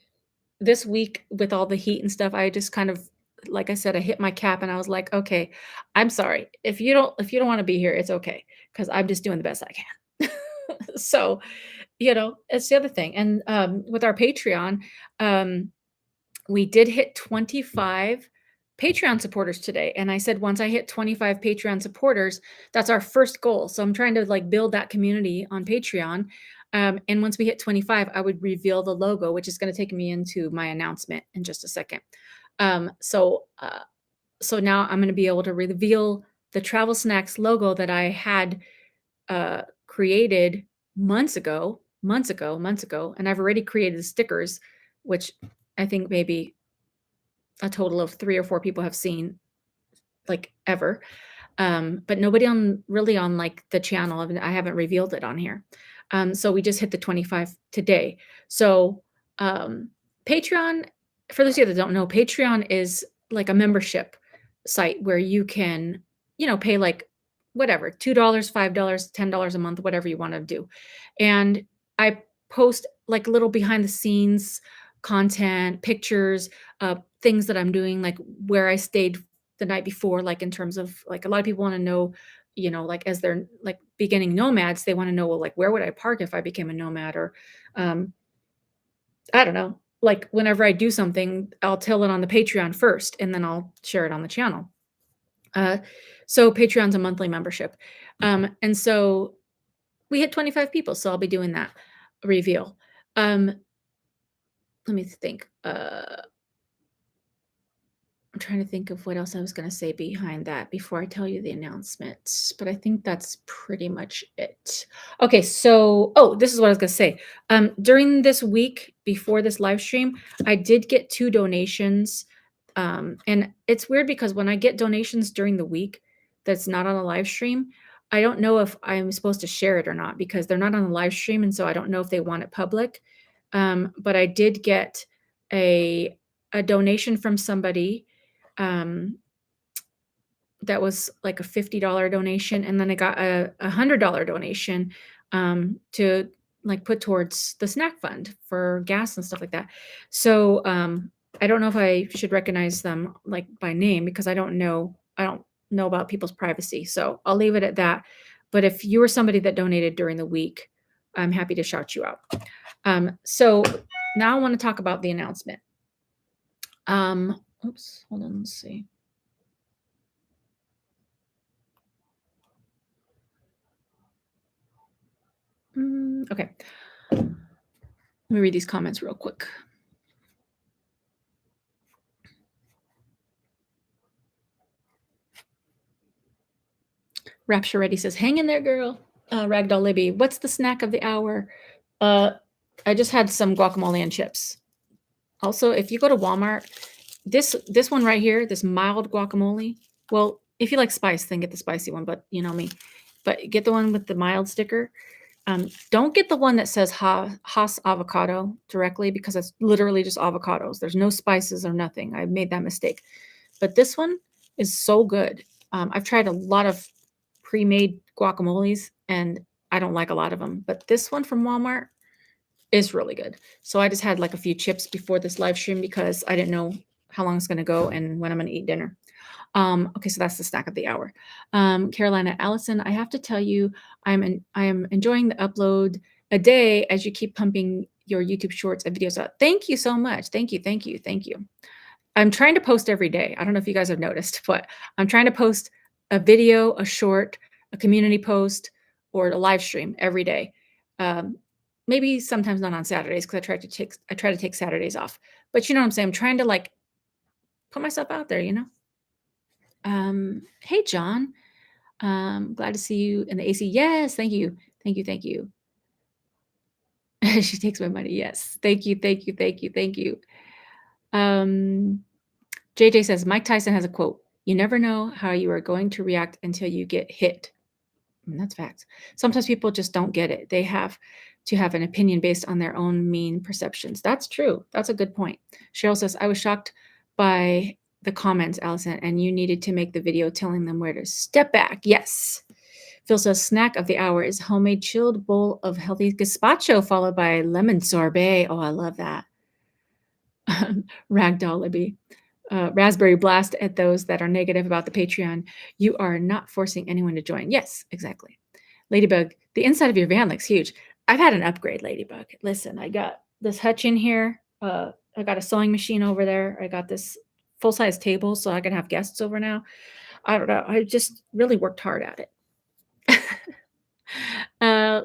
this week with all the heat and stuff, I just kind of like I said, I hit my cap and I was like, "Okay, I'm sorry. If you don't wanna be here, it's okay, because 'cause I'm just doing the best I can." So, it's the other thing. And, with our Patreon, um, we did hit 25 Patreon supporters today, and I said once I hit 25 Patreon supporters, that's our first goal. So I'm trying to like build that community on Patreon. And once we hit 25, I would reveal the logo, which is going to take me into my announcement in just a second. So now I'm going to be able to reveal the Travel Snacks logo that I had created months ago, and I've already created the stickers, which I think maybe a total of 3 or 4 people have seen, like, ever. But nobody on, like, the channel, I haven't revealed it on here. So we just hit the 25 today. So, um, Patreon for those of you that don't know, Patreon is like a membership site where you can, pay, like, whatever, $2, $5, $10 a month, whatever you wanna do. And I post, like, little behind the scenes content, pictures, things that I'm doing, like, where I stayed the night before, like, in terms of like, a lot of people wanna know, like, as they're, like, beginning nomads, they wanna know, well, like, where would I park if I became a nomad? Or, um, I don't know. like whenever I do something, I'll tell it on the Patreon first, and then I'll share it on the channel. Uh, so Patreon's a monthly membership. And so we hit 25 people, so I'll be doing that reveal. Let me think. I'm trying to think of what else I was going to say behind that before I tell you the announcement, but I think that's pretty much it. Okay, so this is what I was going to say. During this week before this live stream, I did get 2 donations. And it's weird because when I get donations during the week that's not on a live stream, I don't know if I'm supposed to share it or not because they're not on the live stream, and so I don't know if they want it public. But I did get a donation from somebody um, that was like a $50 donation, and then I got a $100 donation to like put towards the snack fund for gas and stuff like that. So I don't know if I should recognize them like by name because I don't know about people's privacy. So I'll leave it at that. But if you were somebody that donated during the week, I'm happy to shout you out. So now I want to talk about the announcement. Oops, hold on, let's see. Okay. Let me read these comments real quick. Rapture Ready says, hang in there, girl. Ragdoll Libby, what's the snack of the hour? I just had some guacamole and chips. Also, if you go to Walmart, this one right here, this mild guacamole. Well, if you like spice, then get the spicy one, but you know me. But get the one with the mild sticker. Don't get the one that says Haas avocado directly because it's literally just avocados. There's no spices or nothing. I made that mistake. But this one is so good. I've tried a lot of pre-made guacamoles and I don't like a lot of them. But this one from Walmart is really good. So I just had like a few chips before this live stream because I didn't know how long it's going to go and when I'm going to eat dinner. Okay, so that's the snack of the hour. Carolina Allison, I have to tell you, I am enjoying the upload a day as you keep pumping your YouTube shorts and videos out. Thank you so much. Thank you, thank you, thank you. I'm trying to post every day. I don't know if you guys have noticed, but I'm trying to post a video, a short, a community post, or a live stream every day. Maybe sometimes not on Saturdays because I try to take Saturdays off. But you know what I'm saying? I'm trying to like put myself out there, you know. Hey, John. Glad to see you in the AC. Yes, thank you. Thank you. Thank you. She takes my money. Yes. Thank you. Thank you. Thank you. Thank you. JJ says, Mike Tyson has a quote. You never know how you are going to react until you get hit. And that's facts. Sometimes people just don't get it. They have to have an opinion based on their own mean perceptions. That's true. That's a good point. Cheryl says, I was shocked by the comments, Allison, and you needed to make the video telling them where to step back. Yes. Phil says, snack of the hour is homemade chilled bowl of healthy gazpacho followed by lemon sorbet. Oh, I love that. Ragdoll Libby. Raspberry blast at those that are negative about the Patreon. You are not forcing anyone to join. Yes, exactly. Ladybug, the inside of your van looks huge. I've had an upgrade, Ladybug. Listen, I got this hutch in here. I got a sewing machine over there. I got this full-size table so I can have guests over now. I don't know. I just really worked hard at it.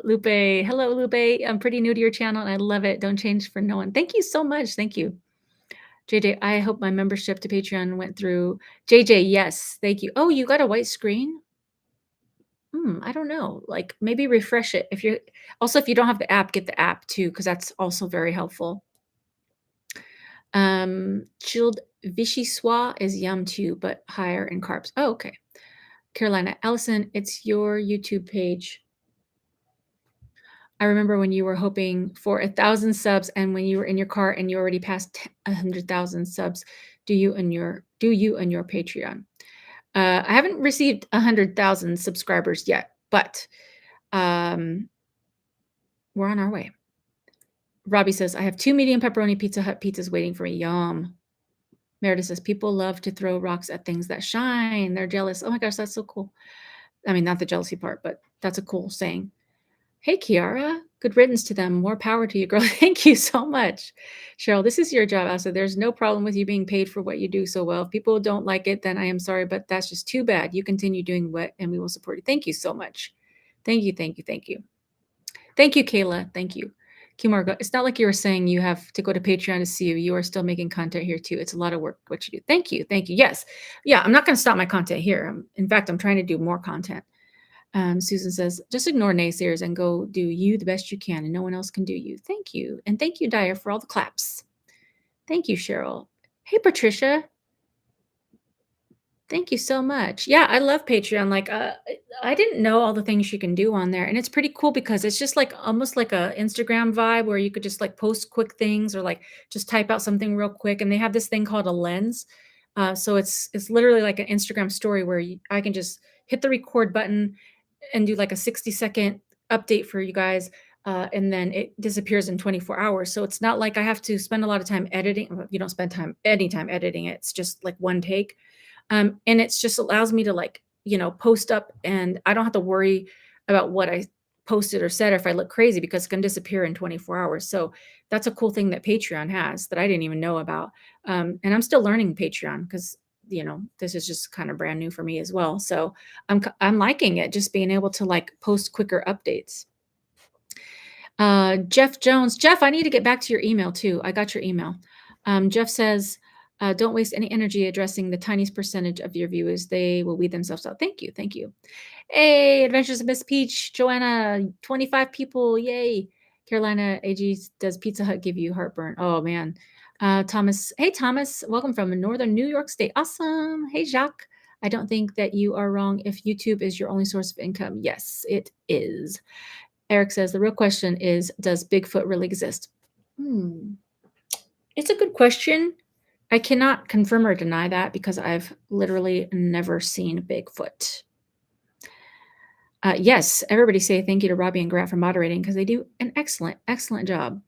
Lupe, hello, Lupe. I'm pretty new to your channel and I love it. Don't change for no one. Thank you so much. Thank you. JJ, I hope my membership to Patreon went through. JJ, yes, thank you. Oh, you got a white screen? I don't know. Like maybe refresh it. If you don't have the app, get the app too, because that's also very helpful. Chilled vichyssoise is yum too, but higher in carbs. Oh, okay. Carolina, Allison, it's your YouTube page. I remember when you were hoping for 1,000 subs and when you were in your car and you already passed 100,000 subs. Do you and your Patreon? I haven't received 100,000 subscribers yet, but we're on our way. Robbie says, I have 2 medium pepperoni Pizza Hut pizzas waiting for me. Yum. Meredith says, people love to throw rocks at things that shine. They're jealous. Oh my gosh, that's so cool. I mean, not the jealousy part, but that's a cool saying. Hey, Kiara. Good riddance to them. More power to you, girl. Thank you so much. Cheryl, this is your job. Also, there's no problem with you being paid for what you do so well. If people don't like it, then I am sorry, but that's just too bad. You continue doing what, and we will support you. Thank you so much. Thank you, thank you, thank you. Thank you, Kayla. Thank you. Kimargo, it's not like you were saying you have to go to Patreon to see you. You are still making content here too. It's a lot of work what you do. Thank you. Thank you. Yes. Yeah, I'm not going to stop my content here. In fact, I'm trying to do more content. Susan says, just ignore naysayers and go do you the best you can, and no one else can do you. Thank you. And thank you, Dyer, for all the claps. Thank you, Cheryl. Hey, Patricia. Thank you so much. Yeah, I love Patreon. Like, I didn't know all the things you can do on there, and it's pretty cool because it's just like almost like a Instagram vibe where you could just like post quick things or like just type out something real quick. And they have this thing called a lens, so it's literally like an Instagram story where I can just hit the record button and do like a 60-second update for you guys. And then it disappears in 24 hours. So it's not like I have to spend a lot of time editing. You don't spend any time editing it. It's just like one take. And it's just allows me to like, post up and I don't have to worry about what I posted or said or if I look crazy because it's going to disappear in 24 hours. So that's a cool thing that Patreon has that I didn't even know about. And I'm still learning Patreon because, this is just kind of brand new for me as well. So I'm liking it, just being able to like post quicker updates. Jeff Jones. Jeff, I need to get back to your email too. I got your email. Jeff says, don't waste any energy addressing the tiniest percentage of your viewers. They will weed themselves out. Thank you. Thank you. Hey, Adventures of Miss Peach. Joanna, 25 people. Yay. Carolina AG, does Pizza Hut give you heartburn? Oh, man. Thomas. Hey, Thomas. Welcome from northern New York State. Awesome. Hey, Jacques. I don't think that you are wrong if YouTube is your only source of income. Yes, it is. Eric says, the real question is, does Bigfoot really exist? It's a good question. I cannot confirm or deny that because I've literally never seen Bigfoot. Yes, everybody say thank you to Robbie and Grant for moderating because they do an excellent, excellent job.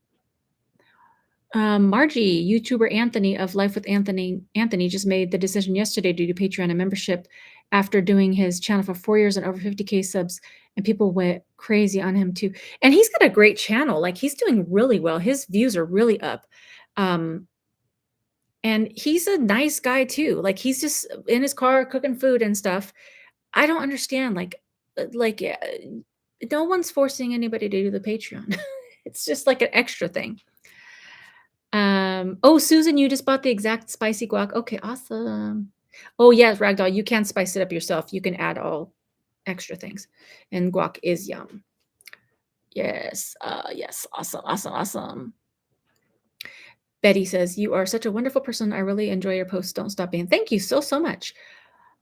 Margie, YouTuber Anthony of Life with Anthony just made the decision yesterday to do Patreon and membership after doing his channel for 4 years and over 50K subs, and people went crazy on him too. And he's got a great channel. Like, he's doing really well. His views are really up. And he's a nice guy too. Like, he's just in his car cooking food and stuff. I don't understand. No one's forcing anybody to do the Patreon. It's just like an extra thing. Oh, Susan, you just bought the exact spicy guac. Okay, awesome. Oh, yes, Ragdoll, you can spice it up yourself. You can add all extra things. And guac is yum. Yes, yes, awesome, awesome, awesome. Betty says, you are such a wonderful person. I really enjoy your posts. Don't stop being. Thank you so much.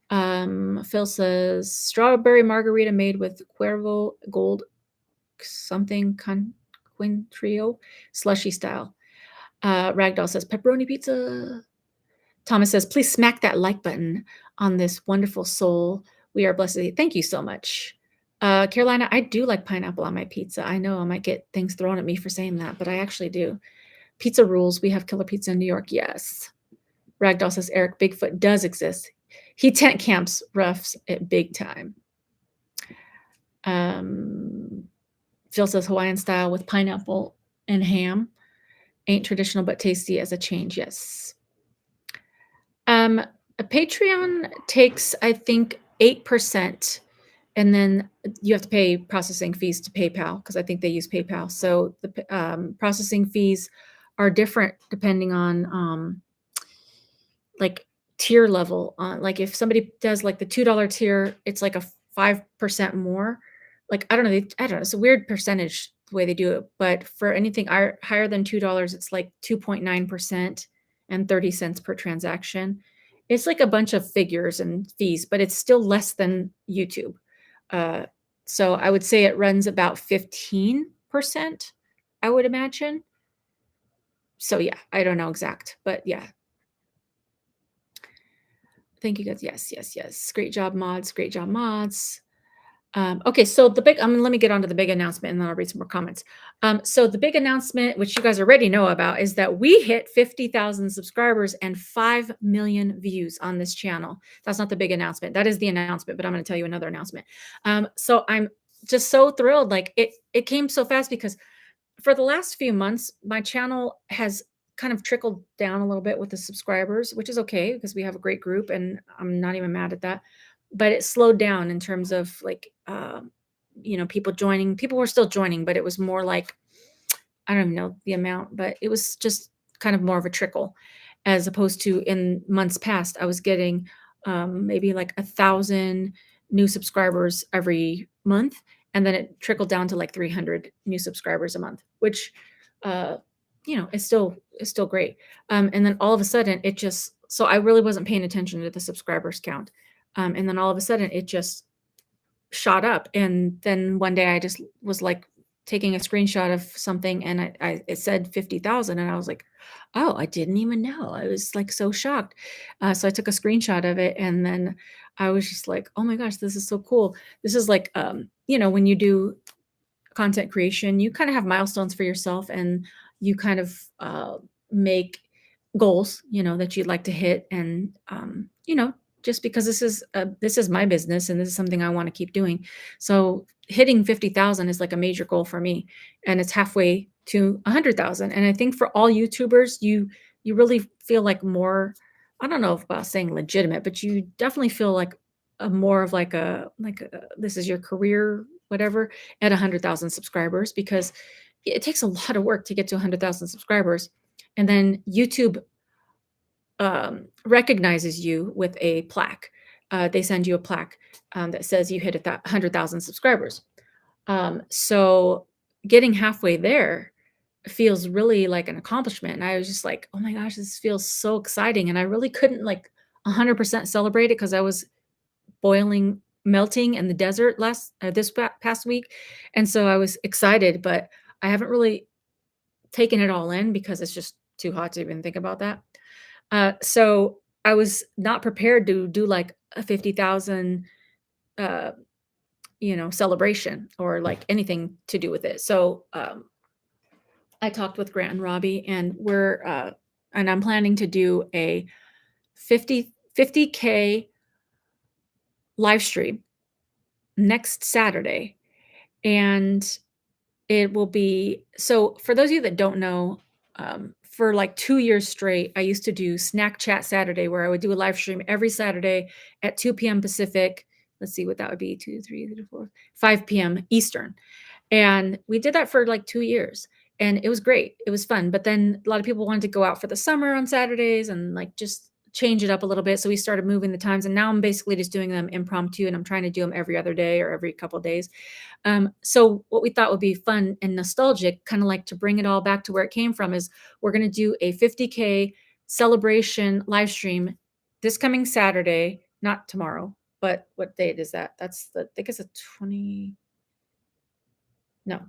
Phil says, strawberry margarita made with Cuervo Gold something Quintrio slushy style. Ragdoll says, pepperoni pizza. Thomas says, please smack that like button on this wonderful soul. We are blessed. Thank you so much. Carolina, I do like pineapple on my pizza. I know I might get things thrown at me for saying that, but I actually do. Pizza rules. We have killer pizza in New York. Yes. Ragdoll says, Eric, Bigfoot does exist. He tent camps roughs at big time. Phil says, Hawaiian style with pineapple and ham. Ain't traditional, but tasty as a change. Yes. A Patreon takes, I think, 8%, and then you have to pay processing fees to PayPal because I think they use PayPal. So the processing fees are different depending on like tier level. Like if somebody does like the $2 tier, it's like a 5% more. Like I don't know. It's a weird percentage the way they do it. But for anything higher than $2, it's like 2.9% and 30 cents per transaction. It's like a bunch of figures and fees, but it's still less than YouTube. So I would say it runs about 15%, I would imagine. So yeah, I don't know exact, but yeah. Thank you guys. Yes, yes, yes. Great job, mods. Great job, mods. Okay, so let me get on to the big announcement and then I'll read some more comments. So the big announcement, which you guys already know about, is that we hit 50,000 subscribers and 5 million views on this channel. That's not the big announcement. That is the announcement, but I'm going to tell you another announcement. So I'm just so thrilled. Like it came so fast because for the last few months, my channel has kind of trickled down a little bit with the subscribers, which is okay because we have a great group and I'm not even mad at that. But it slowed down in terms of like, people joining. People were still joining, but it was more like, I don't even know the amount, but it was just kind of more of a trickle as opposed to in months past, I was getting maybe like 1,000 new subscribers every month. And then it trickled down to like 300 new subscribers a month, which, uh, is still great. And then all of a sudden it just, so I really wasn't paying attention to the subscribers count. And then all of a sudden it just shot up, and then one day I just was, like, taking a screenshot of something, and it said 50,000, and I was like, "Oh, I didn't even know." I was, like, so shocked. So I took a screenshot of it, and then I was just like, "Oh my gosh, this is so cool." This is like, when you do content creation, you kind of have milestones for yourself and you kind of make goals, that you'd like to hit. And, just because this is my business and this is something I want to keep doing. So hitting 50,000 is like a major goal for me. And it's halfway to 100,000. And I think for all YouTubers, you really feel like more, I don't know about saying legitimate, but you definitely feel like a more of this is your career, whatever, at 100,000 subscribers, because it takes a lot of work to get to 100,000 subscribers. And then YouTube recognizes you with a plaque. They send you a plaque that says you hit 100,000 subscribers. So getting halfway there feels really like an accomplishment. And I was just like, oh my gosh, this feels so exciting. And I really couldn't like 100% celebrate it because I was melting in the desert this past week, and so I was excited, but I haven't really taken it all in because it's just too hot to even think about that. So I was not prepared to do like a 50,000, uh, celebration or like anything to do with it. So I talked with Grant and Robbie, and I'm planning to do a 50K live stream next Saturday. And it will be, so for those of you that don't know, for like 2 years straight, I used to do Snack Chat Saturday, where I would do a live stream every Saturday at 2 p.m. Pacific. Let's see what that would be, 2, 3, 4, 5 p.m. Eastern. And we did that for like 2 years. And it was great. It was fun. But then a lot of people wanted to go out for the summer on Saturdays and like just change it up a little bit. So we started moving the times. And now I'm basically just doing them impromptu, and I'm trying to do them every other day or every couple of days. So what we thought would be fun and nostalgic, kind of like to bring it all back to where it came from, is we're going to do a 50K celebration live stream this coming Saturday, not tomorrow, but what date is that? I think it's a 20, no,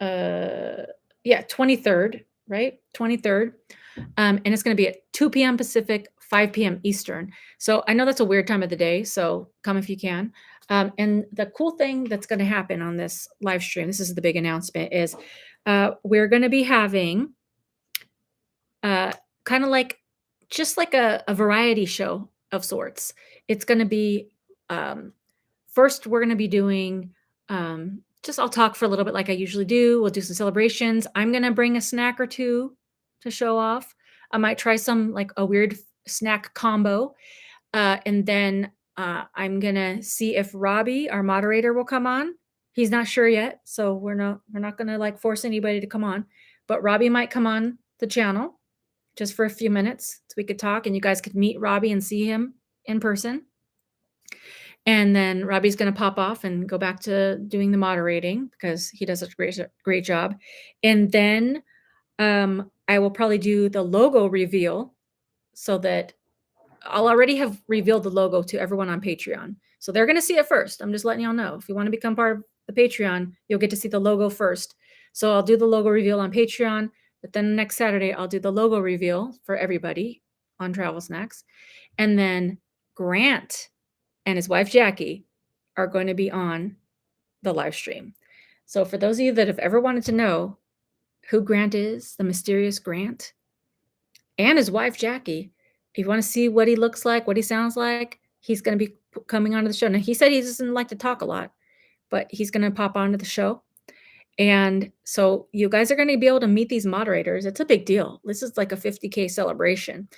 yeah, 23rd, right? 23rd. And it's going to be at 2 p.m. Pacific, 5 p.m. Eastern. So I know that's a weird time of the day, so come if you can. And the cool thing that's going to happen on this live stream, this is the big announcement, is we're going to be having kind of like just like a variety show of sorts. It's going to be um, first, we're going to be doing just I'll talk for a little bit like I usually do. We'll do some celebrations. I'm going to bring a snack or two to show off. I might try some like a weird snack combo. And then I'm going to see if Robbie, our moderator, will come on. He's not sure yet, so we're not going to like force anybody to come on, but Robbie might come on the channel just for a few minutes so we could talk and you guys could meet Robbie and see him in person. And then Robbie's going to pop off and go back to doing the moderating because he does such a great job. And then I will probably do the logo reveal so that I'll already have revealed the logo to everyone on Patreon. So they're going to see it first. I'm just letting y'all know. If you want to become part of the Patreon, you'll get to see the logo first. So I'll do the logo reveal on Patreon, but then next Saturday, I'll do the logo reveal for everybody on Travel Snacks. And then Grant and his wife, Jackie, are going to be on the live stream. So for those of you that have ever wanted to know who Grant is, the mysterious Grant, and his wife, Jackie, if you want to see what he looks like, what he sounds like, he's going to be coming onto the show. Now he said he doesn't like to talk a lot, but he's gonna pop onto the show. And so you guys are gonna be able to meet these moderators. It's a big deal. This is like a 50K celebration.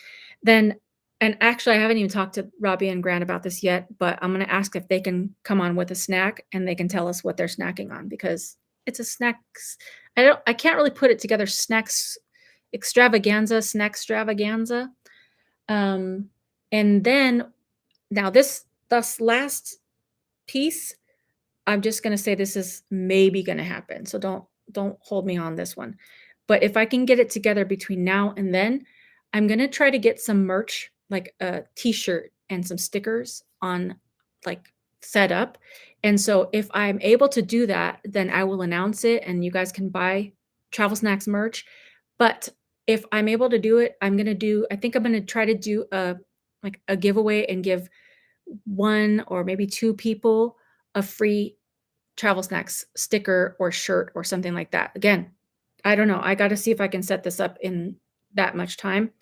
Then and actually, I haven't even talked to Robbie and Grant about this yet, but I'm gonna ask if they can come on with a snack and they can tell us what they're snacking on because it's a snacks. I can't really put it together. Snacks extravaganza, snack extravaganza. Um, and then now this last piece I'm just gonna say this is maybe gonna happen, so don't hold me on this one. But if I can get it together between now and then, I'm gonna try to get some merch, like a t-shirt and some stickers on like set up. And so if I'm able to do that, then I will announce it and you guys can buy Travel Snacks merch. But if I'm able to do it, I think I'm gonna try to do a like a giveaway and give one or maybe two people a free Travel Snacks sticker or shirt or something like that. Again, I don't know. I got to see if I can set this up in that much time.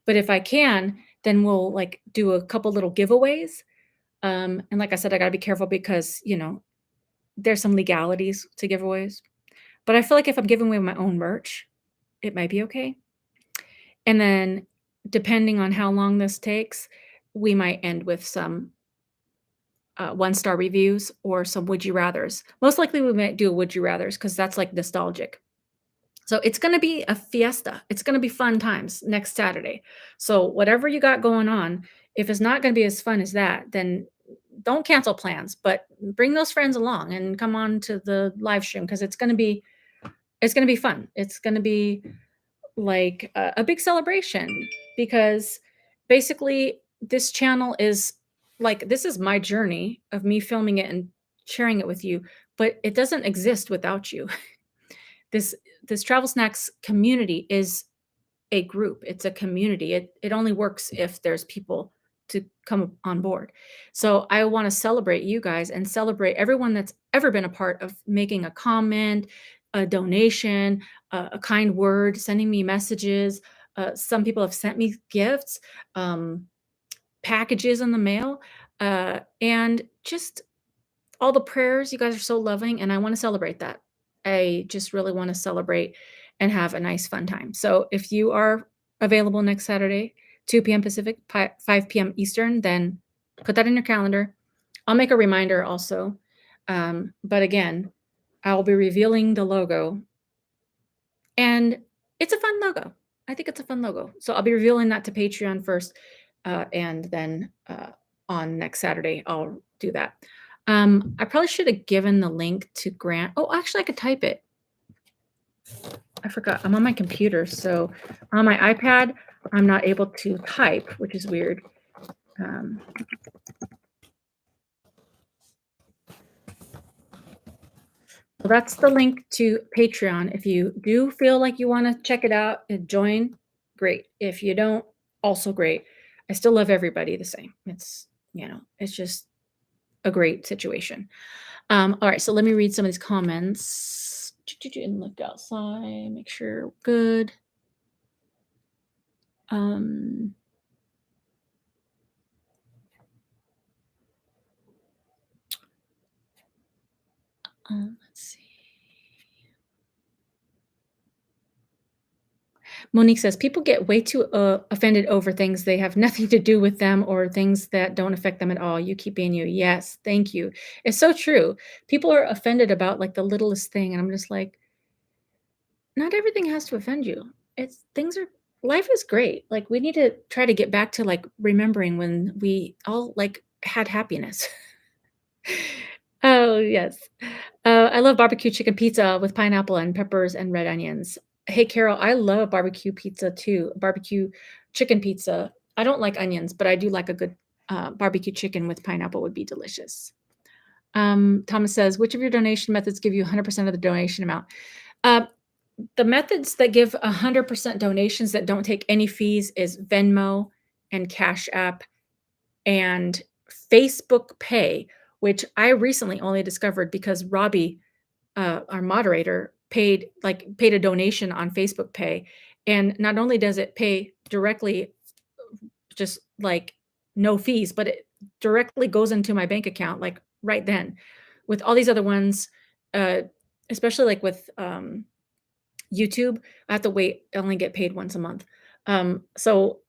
But if I can, then we'll like do a couple little giveaways. And like I said, I got to be careful because, there's some legalities to giveaways. But I feel like if I'm giving away my own merch, it might be okay. And then depending on how long this takes, we might end with some one-star reviews or some would you rathers. Most likely we might do a would you rathers because that's like nostalgic. So it's going to be a fiesta. It's going to be fun times next Saturday. So whatever you got going on, if it's not going to be as fun as that, then don't cancel plans, but bring those friends along and come on to the live stream because it's going to be fun. It's going to be like a big celebration because basically this channel is like this is my journey of me filming it and sharing it with you, but it doesn't exist without you. This Travel Snacks community is a group. It's a community. It only works if there's people to come on board. So I want to celebrate you guys and celebrate everyone that's ever been a part of making a comment, a donation, a kind word, sending me messages. Some people have sent me gifts, packages in the mail, and just all the prayers. You guys are so loving, and I want to celebrate that. I just really want to celebrate and have a nice fun time. So if you are available next Saturday, 2 p.m. Pacific, 5 p.m. Eastern, then put that in your calendar. I'll make a reminder also. But again, I'll be revealing the logo. And it's a fun logo. I think it's a fun logo. So I'll be revealing that to Patreon first. And then on next Saturday, I'll do that. I probably should have given the link to Grant. Oh, actually, I could type it. I forgot. I'm on my computer. So on my iPad, I'm not able to type, which is weird. So that's the link to Patreon. If you do feel like you want to check it out and join, great. If you don't, also great. I still love everybody the same. It's just a great situation. All right, so let me read some of these comments. And look outside, make sure good. Let's see. Monique says people get way too offended over things they have nothing to do with them or things that don't affect them at all. You keep being you. Yes, thank you. It's so true. People are offended about like the littlest thing, and I'm just like, not everything has to offend you. Life is great. Like we need to try to get back to like remembering when we all like had happiness. Oh, yes. I love barbecue chicken pizza with pineapple and peppers and red onions. Hey, Carol, I love barbecue pizza too. Barbecue chicken pizza. I don't like onions, but I do like a good barbecue chicken with pineapple would be delicious. Thomas says, which of your donation methods give you 100% of the donation amount? The methods that give 100% donations that don't take any fees is Venmo and Cash App and Facebook Pay, which I recently only discovered because Robbie, our moderator, paid a donation on Facebook Pay. And not only does it pay directly, just like no fees, but directly goes into my bank account, like, right then. With all these other ones, uh, especially, like, with, YouTube, I have to wait, I only get paid once a month. So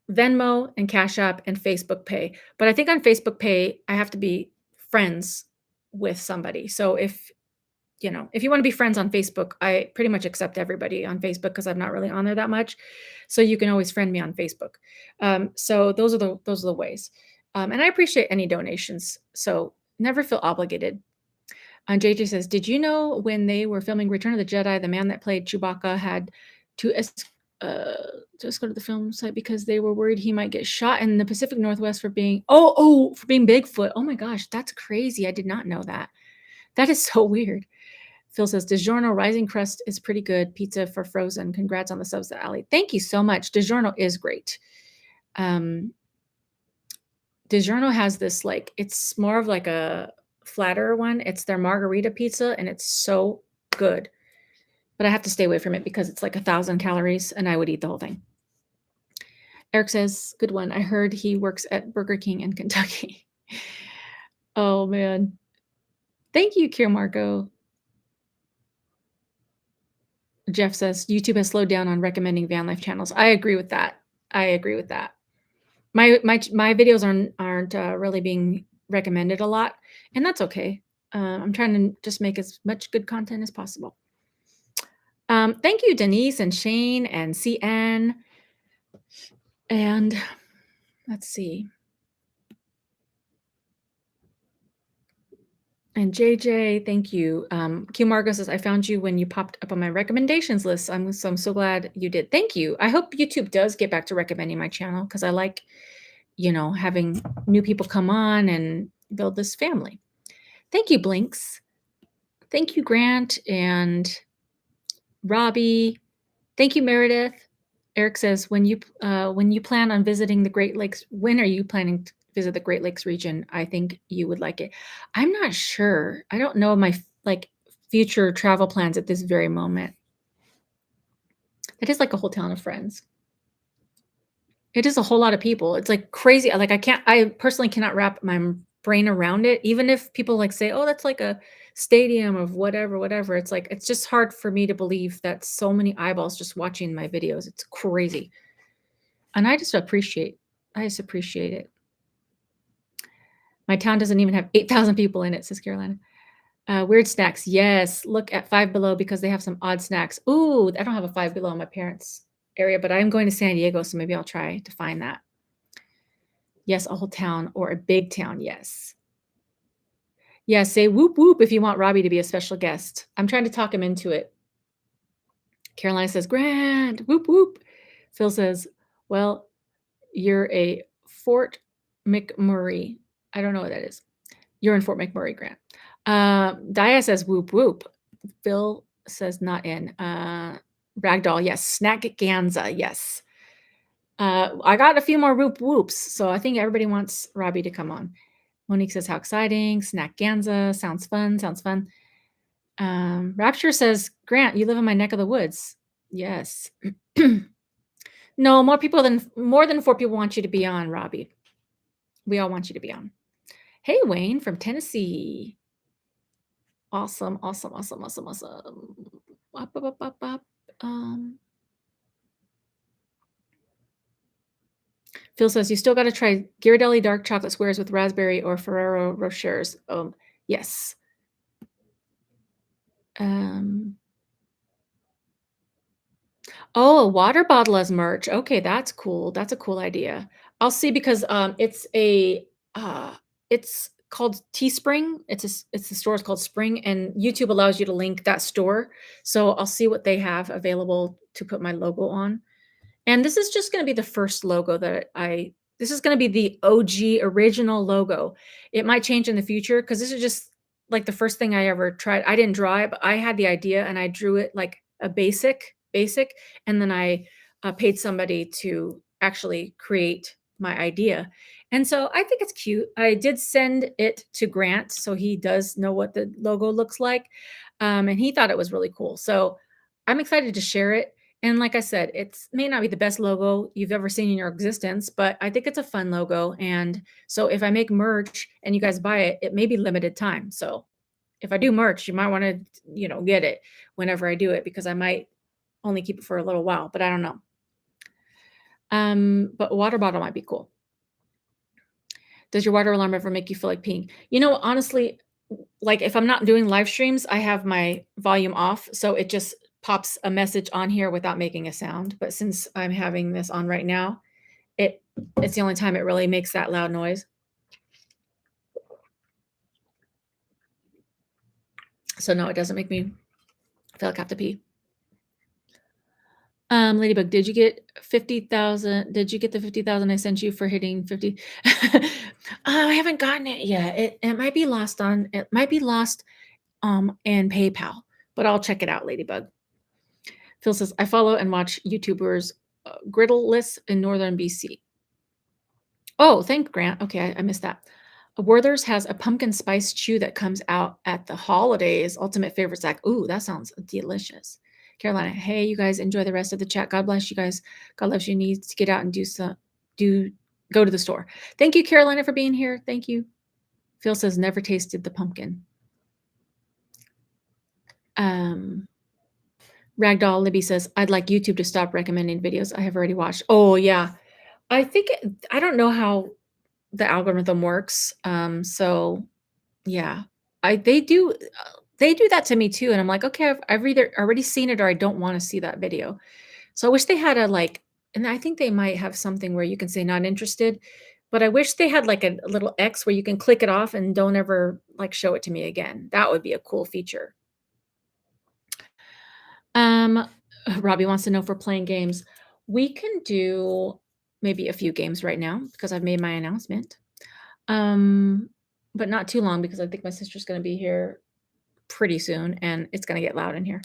Venmo and Cash App and Facebook Pay. But I think on Facebook Pay, I have to be friends with somebody. So if you wanna be friends on Facebook, I pretty much accept everybody on Facebook because 'cause I'm not really on there that much. So you can always friend me on Facebook. So those are the ways. And I appreciate any donations, so never feel obligated. And JJ says, "Did you know when they were filming Return of the Jedi, the man that played Chewbacca had to uh, to escort to the film site because they were worried he might get shot in the Pacific Northwest for being for being Bigfoot. Oh my gosh, that's crazy. I did not know that. That is so weird." Phil says, DiGiorno Rising Crust is pretty good. Pizza for frozen. Congrats on the subs to Ali. Thank you so much. DiGiorno is great. Um, DiGiorno has this, like, it's more of like a flatter one. It's their margarita pizza, and it's so good. But I have to stay away from it because it's like 1,000 calories, and I would eat the whole thing. Eric says, good one. I heard he works at Burger King in Kentucky. Oh, man. Thank you, Kier Marco. Jeff says, YouTube has slowed down on recommending van life channels. I agree with that. I agree with that. My videos aren't really being recommended a lot, and that's okay. I'm trying to just make as much good content as possible. Thank you, Denise and Shane and CN. And let's see. And JJ, thank you. Q Margo says, I found you when you popped up on my recommendations list. I'm so glad you did. Thank you. I hope YouTube does get back to recommending my channel because I like, having new people come on and build this family. Thank you, Blinks. Thank you, Grant and Robbie. Thank you, Meredith. Eric says, when you plan on visiting the Great Lakes, when are you planning to visit the Great Lakes region? I think you would like it. I'm not sure. I don't know my future travel plans at this very moment. It is like a whole town of friends. It is a whole lot of people. It's like crazy. Like I personally cannot wrap my brain around it. Even if people say, oh, that's like a stadium of whatever. It's like, it's just hard for me to believe that so many eyeballs just watching my videos. It's crazy. And I just appreciate it. My town doesn't even have 8,000 people in it, says Carolina. Weird snacks. Yes. Look at Five Below because they have some odd snacks. Ooh, I don't have a Five Below in my parents' area, but I'm going to San Diego, so maybe I'll try to find that. Yes, a whole town or a big town. Yes. Yeah, say whoop whoop if you want Robbie to be a special guest. I'm trying to talk him into it. Carolina says, Grant, whoop whoop. Phil says, well, you're a Fort McMurray. I don't know what that is. You're in Fort McMurray, Grant. Dia says whoop whoop. Phil says not in. Ragdoll, yes. Snackganza, yes. I got a few more whoop whoops, so I think everybody wants Robbie to come on. Monique says, how exciting. Snackganza, sounds fun. Rapture says, Grant, you live in my neck of the woods. Yes. No, more than 4 people want you to be on, Robbie. We all want you to be on. Hey, Wayne from Tennessee. Awesome. Phil says, you still got to try Ghirardelli dark chocolate squares with raspberry or Ferrero Rochers. Yes. Oh, a water bottle as merch. Okay, that's cool. That's a cool idea. I'll see because it's called Teespring. It's the store is called Spring, and YouTube allows you to link that store. So I'll see what they have available to put my logo on. And this is just going to be the first logo this is going to be the OG original logo. It might change in the future because this is just like the first thing I ever tried. I didn't draw it, but I had the idea and I drew it like a basic, and then I paid somebody to actually create my idea. And so I think it's cute. I did send it to Grant, so he does know what the logo looks like. And he thought it was really cool. So I'm excited to share it. And like I said, it may not be the best logo you've ever seen in your existence, but I think it's a fun logo. And so if I make merch and you guys buy it, it may be limited time. So if I do merch, you might want to, get it whenever I do it because I might only keep it for a little while, but I don't know. But water bottle might be cool. Does your water alarm ever make you feel like peeing? Honestly, like if I'm not doing live streams, I have my volume off, so it just pops a message on here without making a sound. But since I'm having this on right now, it's the only time it really makes that loud noise. So no, it doesn't make me feel like I have to pee. Ladybug, did you get 50,000? Did you get the 50,000 I sent you for hitting 50? I haven't gotten it yet. It might be lost in PayPal, but I'll check it out, Ladybug. Phil says, I follow and watch YouTubers griddleless in northern BC. Oh, thank Grant. Okay, I missed that. Werther's has a pumpkin spice chew that comes out at the holidays. Ultimate favorite Zach. Ooh, that sounds delicious. Carolina, hey, you guys enjoy the rest of the chat. God bless you guys. God loves you. Need to get out and go to the store. Thank you, Carolina, for being here. Thank you. Phil says never tasted the pumpkin. Ragdoll Libby says, I'd like YouTube to stop recommending videos I have already watched. Oh, yeah. I don't know how the algorithm works. So yeah, they do that to me too. And I'm like, okay, I've either already seen it or I don't want to see that video. So I wish they had and I think they might have something where you can say not interested, but I wish they had like a little X where you can click it off and don't ever show it to me again. That would be a cool feature. Robbie wants to know if we're playing games. We can do maybe a few games right now because I've made my announcement. But not too long because I think my sister's going to be here pretty soon and it's going to get loud in here.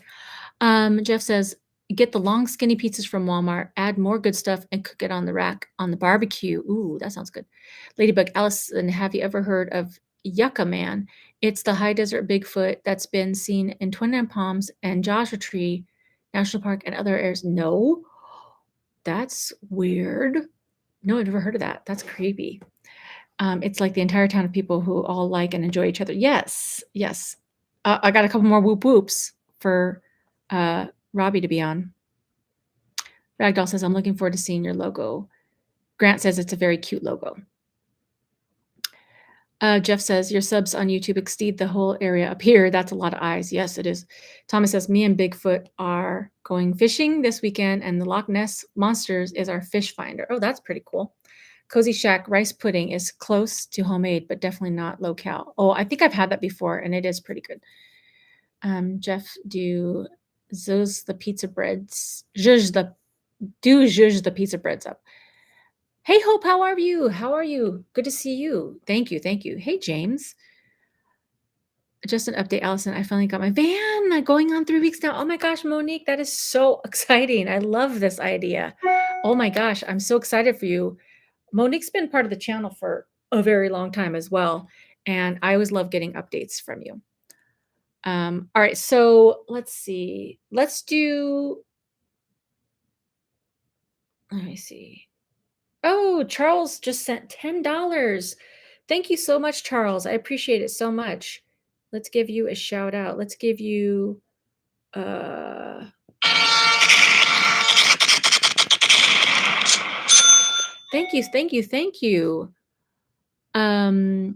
Jeff says, get the long skinny pizzas from Walmart, add more good stuff and cook it on the rack on the barbecue. Ooh, that sounds good. Ladybug, Allison, have you ever heard of Yucca Man? It's the high desert Bigfoot that's been seen in Twin Nine Palms and Joshua Tree National Park and other areas. No, that's weird. No, I've never heard of that. That's creepy. It's like the entire town of people who all like and enjoy each other. Yes, yes. I got a couple more whoop whoops for Robbie to be on. Ragdoll says, I'm looking forward to seeing your logo. Grant says it's a very cute logo. Jeff says, your subs on YouTube exceed the whole area up here. That's a lot of eyes. Yes, it is. Thomas says, me and Bigfoot are going fishing this weekend, and the Loch Ness Monsters is our fish finder. Oh, that's pretty cool. Cozy Shack rice pudding is close to homemade, but definitely not low-cal. Oh, I think I've had that before, and it is pretty good. Jeff, do zhuzh the pizza breads up. Hey, Hope, how are you? How are you? Good to see you. Thank you. Thank you. Hey, James. Just an update, Allison. I finally got my van going on 3 weeks now. Oh my gosh, Monique, that is so exciting. I love this idea. Oh my gosh, I'm so excited for you. Monique's been part of the channel for a very long time as well. And I always love getting updates from you. All right, so let's see. Let me see. Oh, Charles just sent $10. Thank you so much, Charles. I appreciate it so much. Let's give you a shout out. Let's give you thank you, thank you, thank you. Oh,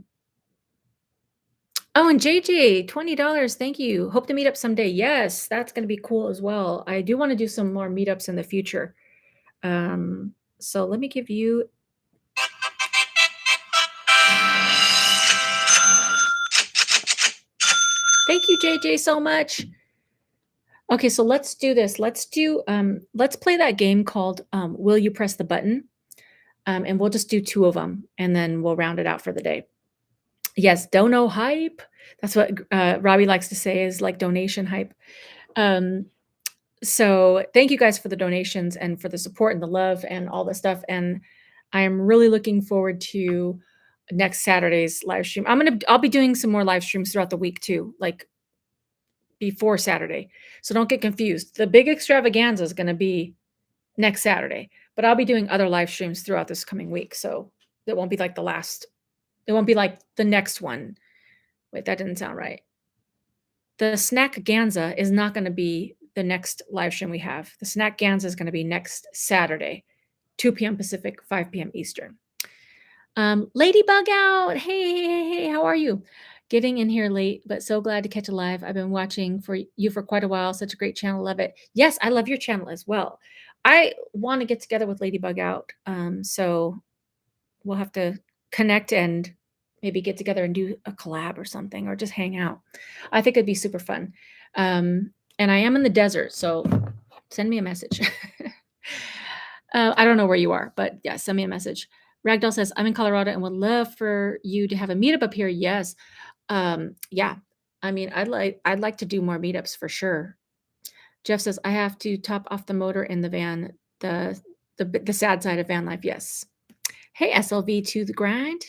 and JJ, $20. Thank you. Hope to meet up someday. Yes, that's going to be cool as well. I do want to do some more meetups in the future. So let me give you. Thank you, JJ, so much. Okay, so let's do this. Let's play that game called Will You Press the Button? And we'll just do 2 of them, and then we'll round it out for the day. Yes, dono hype. That's what Robbie likes to say is like donation hype. So thank you guys for the donations and for the support and the love and all this stuff. And I am really looking forward to next Saturday's live stream. I'll be doing some more live streams throughout the week too, like before Saturday. So don't get confused. The big extravaganza is going to be next Saturday, but I'll be doing other live streams throughout this coming week. So it won't be like the last, it won't be like the next one. Wait, that didn't sound right. The Snack Ganza is not going to be the next live stream we have. The Snack Ganza is going to be next Saturday, 2 p.m. Pacific, 5 p.m. Eastern. Ladybug out. Hey, how are you? Getting in here late, but so glad to catch a live. I've been watching for you for quite a while. Such a great channel. Love it. Yes, I love your channel as well. I want to get together with Ladybug out. So we'll have to connect and maybe get together and do a collab or something, or just hang out. I think it'd be super fun. And I am in the desert, so send me a message. I don't know where you are, but yeah, send me a message. Ragdoll says, I'm in Colorado and would love for you to have a meetup up here. Yes. Yeah. I mean, I'd like to do more meetups for sure. Jeff says, I have to top off the motor in the van, the sad side of van life. Yes. Hey, SLV to the grind.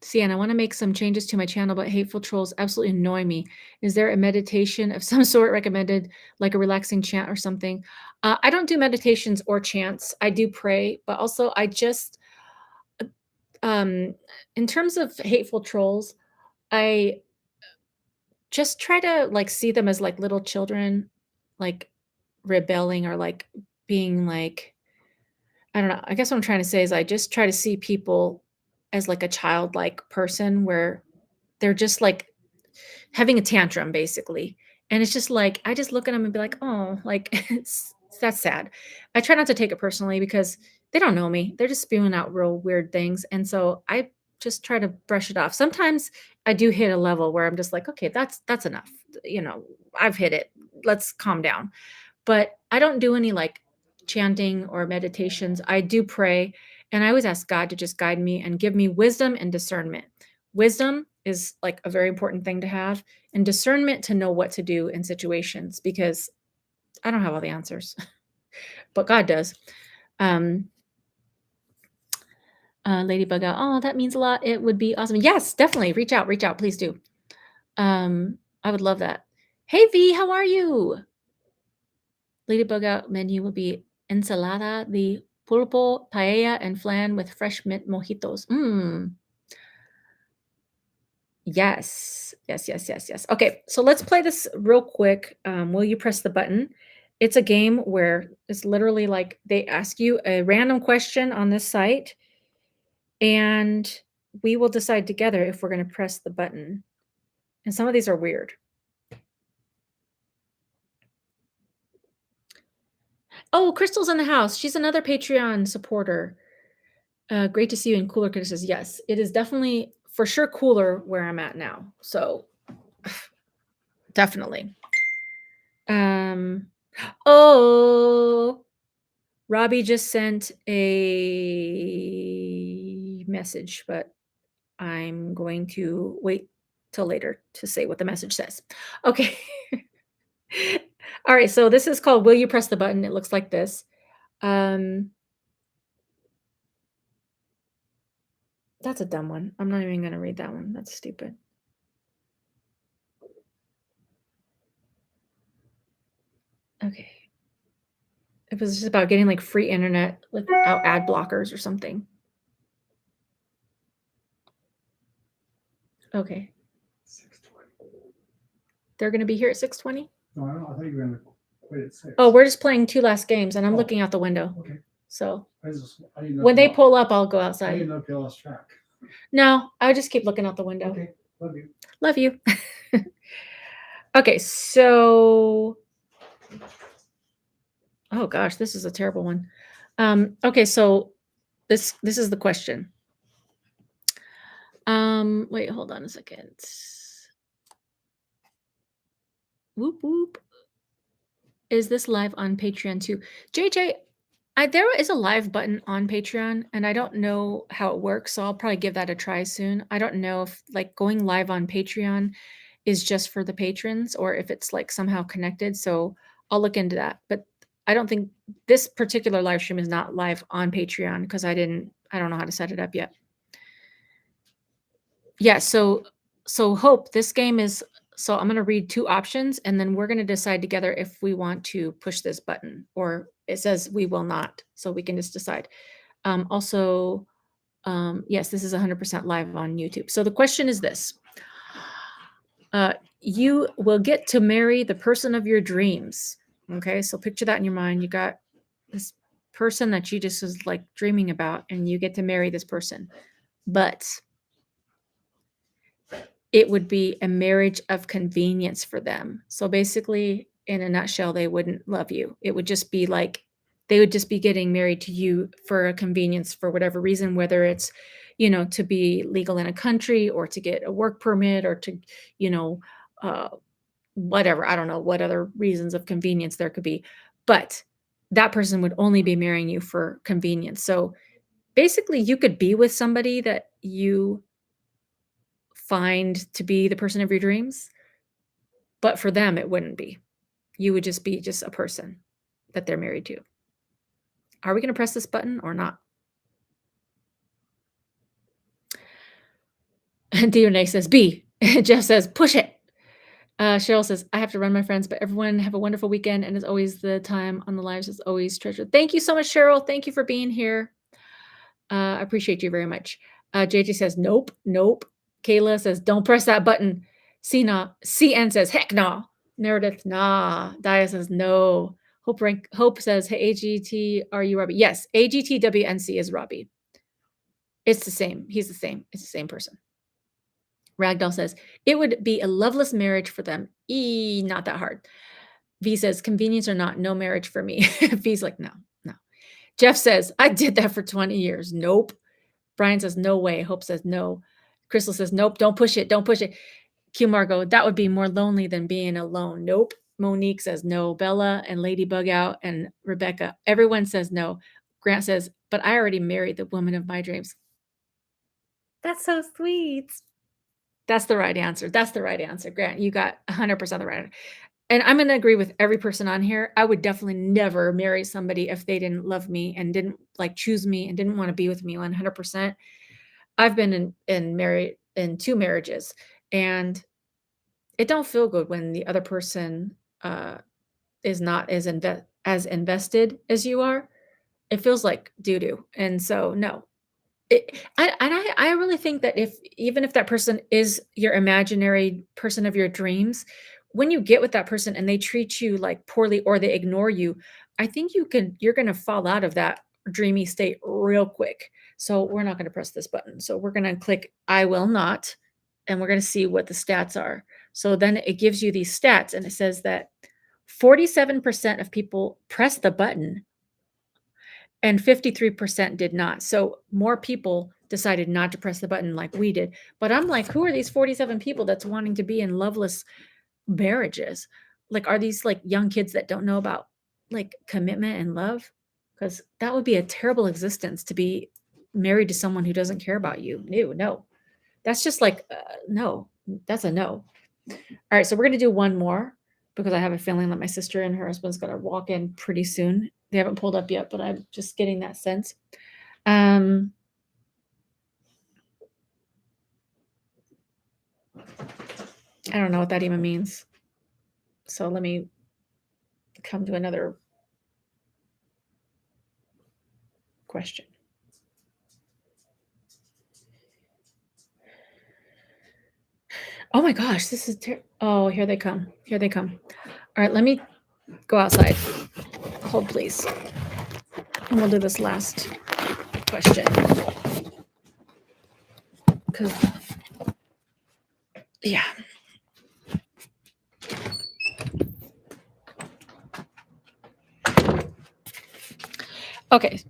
Sienna, I want to make some changes to my channel, but hateful trolls absolutely annoy me. Is there a meditation of some sort recommended, like a relaxing chant or something? I don't do meditations or chants. I do pray, but also I just, in terms of hateful trolls, I just try to like see them as like little children, like rebelling or like being like, I don't know. I guess what I'm trying to say is I just try to see people as like a childlike person where they're just like having a tantrum basically. And it's just like I just look at them and be like, "Oh, like that's sad." I try not to take it personally because they don't know me. They're just spewing out real weird things. And so I just try to brush it off. Sometimes I do hit a level where I'm just like, "Okay, that's enough. You know, I've hit it. Let's calm down." But I don't do any like chanting or meditations. I do pray and I always ask God to just guide me and give me wisdom and discernment. Wisdom is like a very important thing to have, and discernment to know what to do in situations because I don't have all the answers, but God does. Ladybug out. Oh, that means a lot. It would be awesome. Yes, definitely. Reach out. Please do. I would love that. Hey V, how are you? Ladybug out menu will be ensalada, the pulpo, paella, and flan with fresh mint mojitos. Yes. Okay, so let's play this real quick. Will you press the button? It's a game where it's literally like they ask you a random question on this site, and we will decide together if we're going to press the button. And some of these are weird. Oh, Crystal's in the house. She's another Patreon supporter. Great to see you in cooler conditions. Yes, it is definitely for sure cooler where I'm at now. So definitely. Oh, Robbie just sent a message, but I'm going to wait till later to say what the message says. Okay. All right, so this is called Will You Press the Button? It looks like this. That's a dumb one. I'm not even going to read that one. That's stupid. Okay. It was just about getting like free internet without ad blockers or something. Okay. 6:20. They're going to be here at 6:20? No, I don't know. I thought you were going to quit at 6. Oh, we're just playing 2 last games and I'm Oh. looking out the window. Okay. So I didn't know when they if you pull up, I'll go lost- I outside. didn't know if you lost track. No, I'll just keep looking out the window. Okay. Love you. Love you. Okay, so oh gosh, this is a terrible one. Okay, so this is the question. Wait, hold on a second. Whoop whoop. Is this live on Patreon too? JJ, there is a live button on Patreon, and I don't know how it works, so I'll probably give that a try soon. I don't know if like going live on Patreon is just for the patrons or if it's like somehow connected. So I'll look into that. But I don't think this particular live stream is not live on Patreon because I don't know how to set it up yet. Yeah, so So Hope, this game is, so I'm going to read two options and then we're going to decide together if we want to push this button or it says we will not. So we can just decide. Also, yes, this is 100% live on YouTube. So the question is this. You will get to marry the person of your dreams. Okay, so picture that in your mind. You got this person that you just was like dreaming about and you get to marry this person. But it would be a marriage of convenience for them. So basically, in a nutshell, they wouldn't love you. It would just be like they would just be getting married to you for a convenience for whatever reason, whether it's, to be legal in a country or to get a work permit or to, you know, uh, whatever. I don't know what other reasons of convenience there could be. But that person would only be marrying you for convenience. So basically, you could be with somebody that you find to be the person of your dreams, but for them, it wouldn't be. You would just be just a person that they're married to. Are we going to press this button or not? DNA says B. Jeff says push it. Cheryl says, I have to run, my friends, but everyone have a wonderful weekend. And as always, the time on the lives is always treasured. Thank you so much, Cheryl. Thank you for being here. I appreciate you very much. JJ says, nope, nope. Kayla says, don't press that button. CN says, heck no. Meredith, nah. Dia says, no. Hope says, hey, AGT, are you Robbie? Yes, AGTWNC is Robbie. It's the same. He's the same. It's the same person. Ragdoll says, it would be a loveless marriage for them. Not that hard. V says, convenience or not, no marriage for me. V's like, no. Jeff says, I did that for 20 years. Nope. Brian says, no way. Hope says, no. Crystal says, nope, don't push it. Don't push it. Q Margo, that would be more lonely than being alone. Nope. Monique says, no. Bella and Ladybug out and Rebecca, everyone says no. Grant says, but I already married the woman of my dreams. That's so sweet. That's the right answer. That's the right answer. Grant, you got 100% the right answer. And I'm going to agree with every person on here. I would definitely never marry somebody if they didn't love me and didn't like choose me and didn't want to be with me 100%. I've been in two marriages and it don't feel good when the other person is not as invested as you are. It feels like doo-doo. And so no. I really think that even if that person is your imaginary person of your dreams, when you get with that person and they treat you like poorly or they ignore you, I think you're going to fall out of that dreamy state real quick. So we're not going to press this button. So we're going to click I will not, and we're going to see what the stats are. So then it gives you these stats and it says that 47% of people press the button and 53% did not. So more people decided not to press the button like we did. But I'm like, who are these 47 people that's wanting to be in loveless marriages? Like, are these like young kids that don't know about like commitment and love? Because that would be a terrible existence to be married to someone who doesn't care about you. No. That's just like, no, that's a no. All right, so we're going to do one more because I have a feeling that my sister and her husband's going to walk in pretty soon. They haven't pulled up yet, but I'm just getting that sense. I don't know what that even means. So let me come to another question. Oh my gosh, this is oh, here they come. Here they come. All right, let me go outside. Hold, please. And we'll do this last question. Because, yeah. Okay,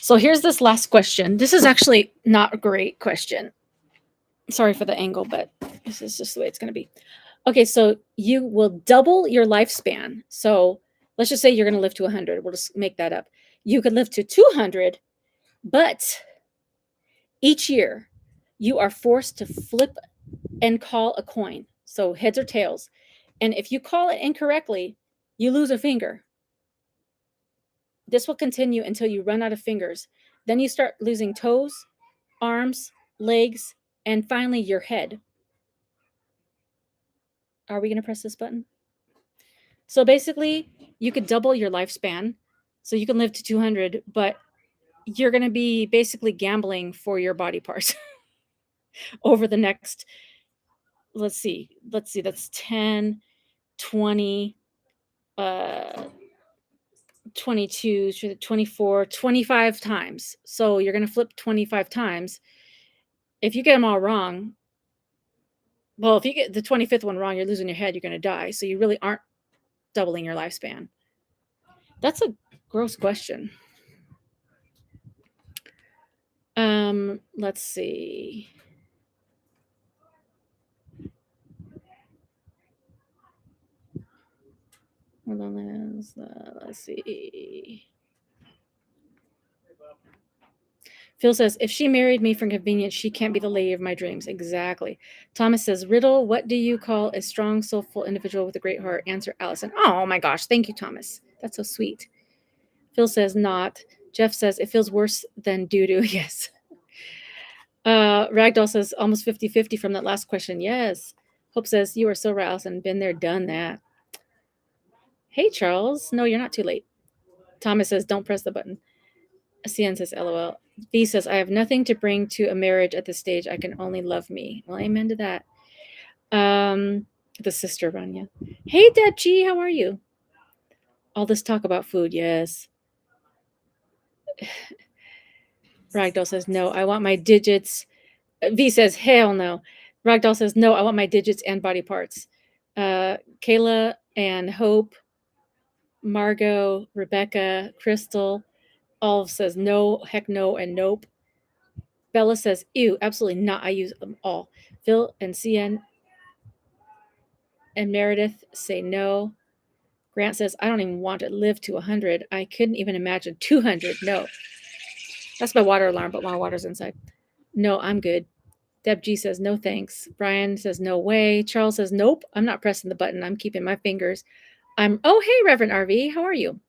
so here's this last question. This is actually not a great question. Sorry for the angle, but this is just the way it's going to be. Okay, so you will double your lifespan. So let's just say you're going to live to 100. We'll just make that up. You could live to 200, but each year you are forced to flip and call a coin. So heads or tails. And if you call it incorrectly, you lose a finger. This will continue until you run out of fingers. Then you start losing toes, arms, legs, and finally your head. Are we going to press this button? So basically, you could double your lifespan. So you can live to 200, but you're going to be basically gambling for your body parts over the next, let's see, that's 10, 20, 22, 24, 25 times. So you're going to flip 25 times. If you get them all wrong, well, if you get the 25th one wrong, you're losing your head, you're going to die. So you really aren't doubling your lifespan. That's a gross question. Let's see. Hold on, let's see. Phil says, if she married me for convenience, she can't be the lady of my dreams. Exactly. Thomas says, Riddle, what do you call a strong, soulful individual with a great heart? Answer, Allison. Oh my gosh. Thank you, Thomas. That's so sweet. Phil says, not. Jeff says, it feels worse than doo-doo. Yes. Ragdoll says, almost 50-50 from that last question. Yes. Hope says, you are so right, Allison. Been there, done that. Hey, Charles. No, you're not too late. Thomas says, don't press the button. CN says, LOL. V says, I have nothing to bring to a marriage at this stage. I can only love me. Well, amen to that. The sister Rania. Hey, Deb G, how are you? All this talk about food, yes. Ragdoll says, no, I want my digits. V says, hell no. Ragdoll says, no, I want my digits and body parts. Kayla and Hope, Margot, Rebecca, Crystal, Olive says no, heck no, and nope. Bella says, ew, absolutely not. I use them all. Phil and CN and Meredith say no. Grant says, I don't even want to live to 100. I couldn't even imagine 200. No. That's my water alarm, but my water's inside. No, I'm good. Deb G says, no thanks. Brian says, no way. Charles says, nope, I'm not pressing the button. I'm keeping my fingers. Oh, hey, Reverend RV. How are you?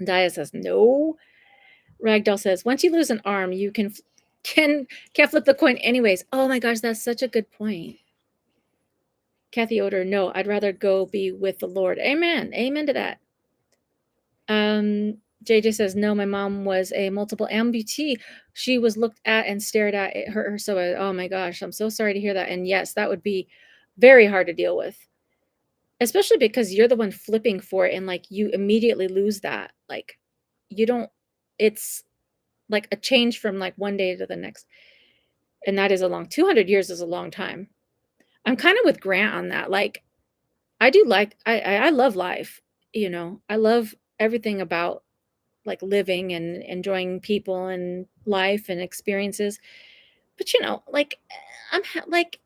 Dia says, no. Ragdoll says, once you lose an arm, you can't flip the coin anyways. Oh my gosh, that's such a good point. Kathy Oder, no, I'd rather go be with the Lord. Amen. Amen to that. JJ says, no, my mom was a multiple amputee. She was looked at and stared at her. So, oh my gosh, I'm so sorry to hear that. And yes, that would be very hard to deal with, especially because you're the one flipping for it and like you immediately lose that. Like you don't, it's like a change from like one day to the next. And that is 200 years is a long time. I'm kind of with Grant on that. Like, I do like, I love life, you know, I love everything about like living and enjoying people and life and experiences. But, you know, like, I'm like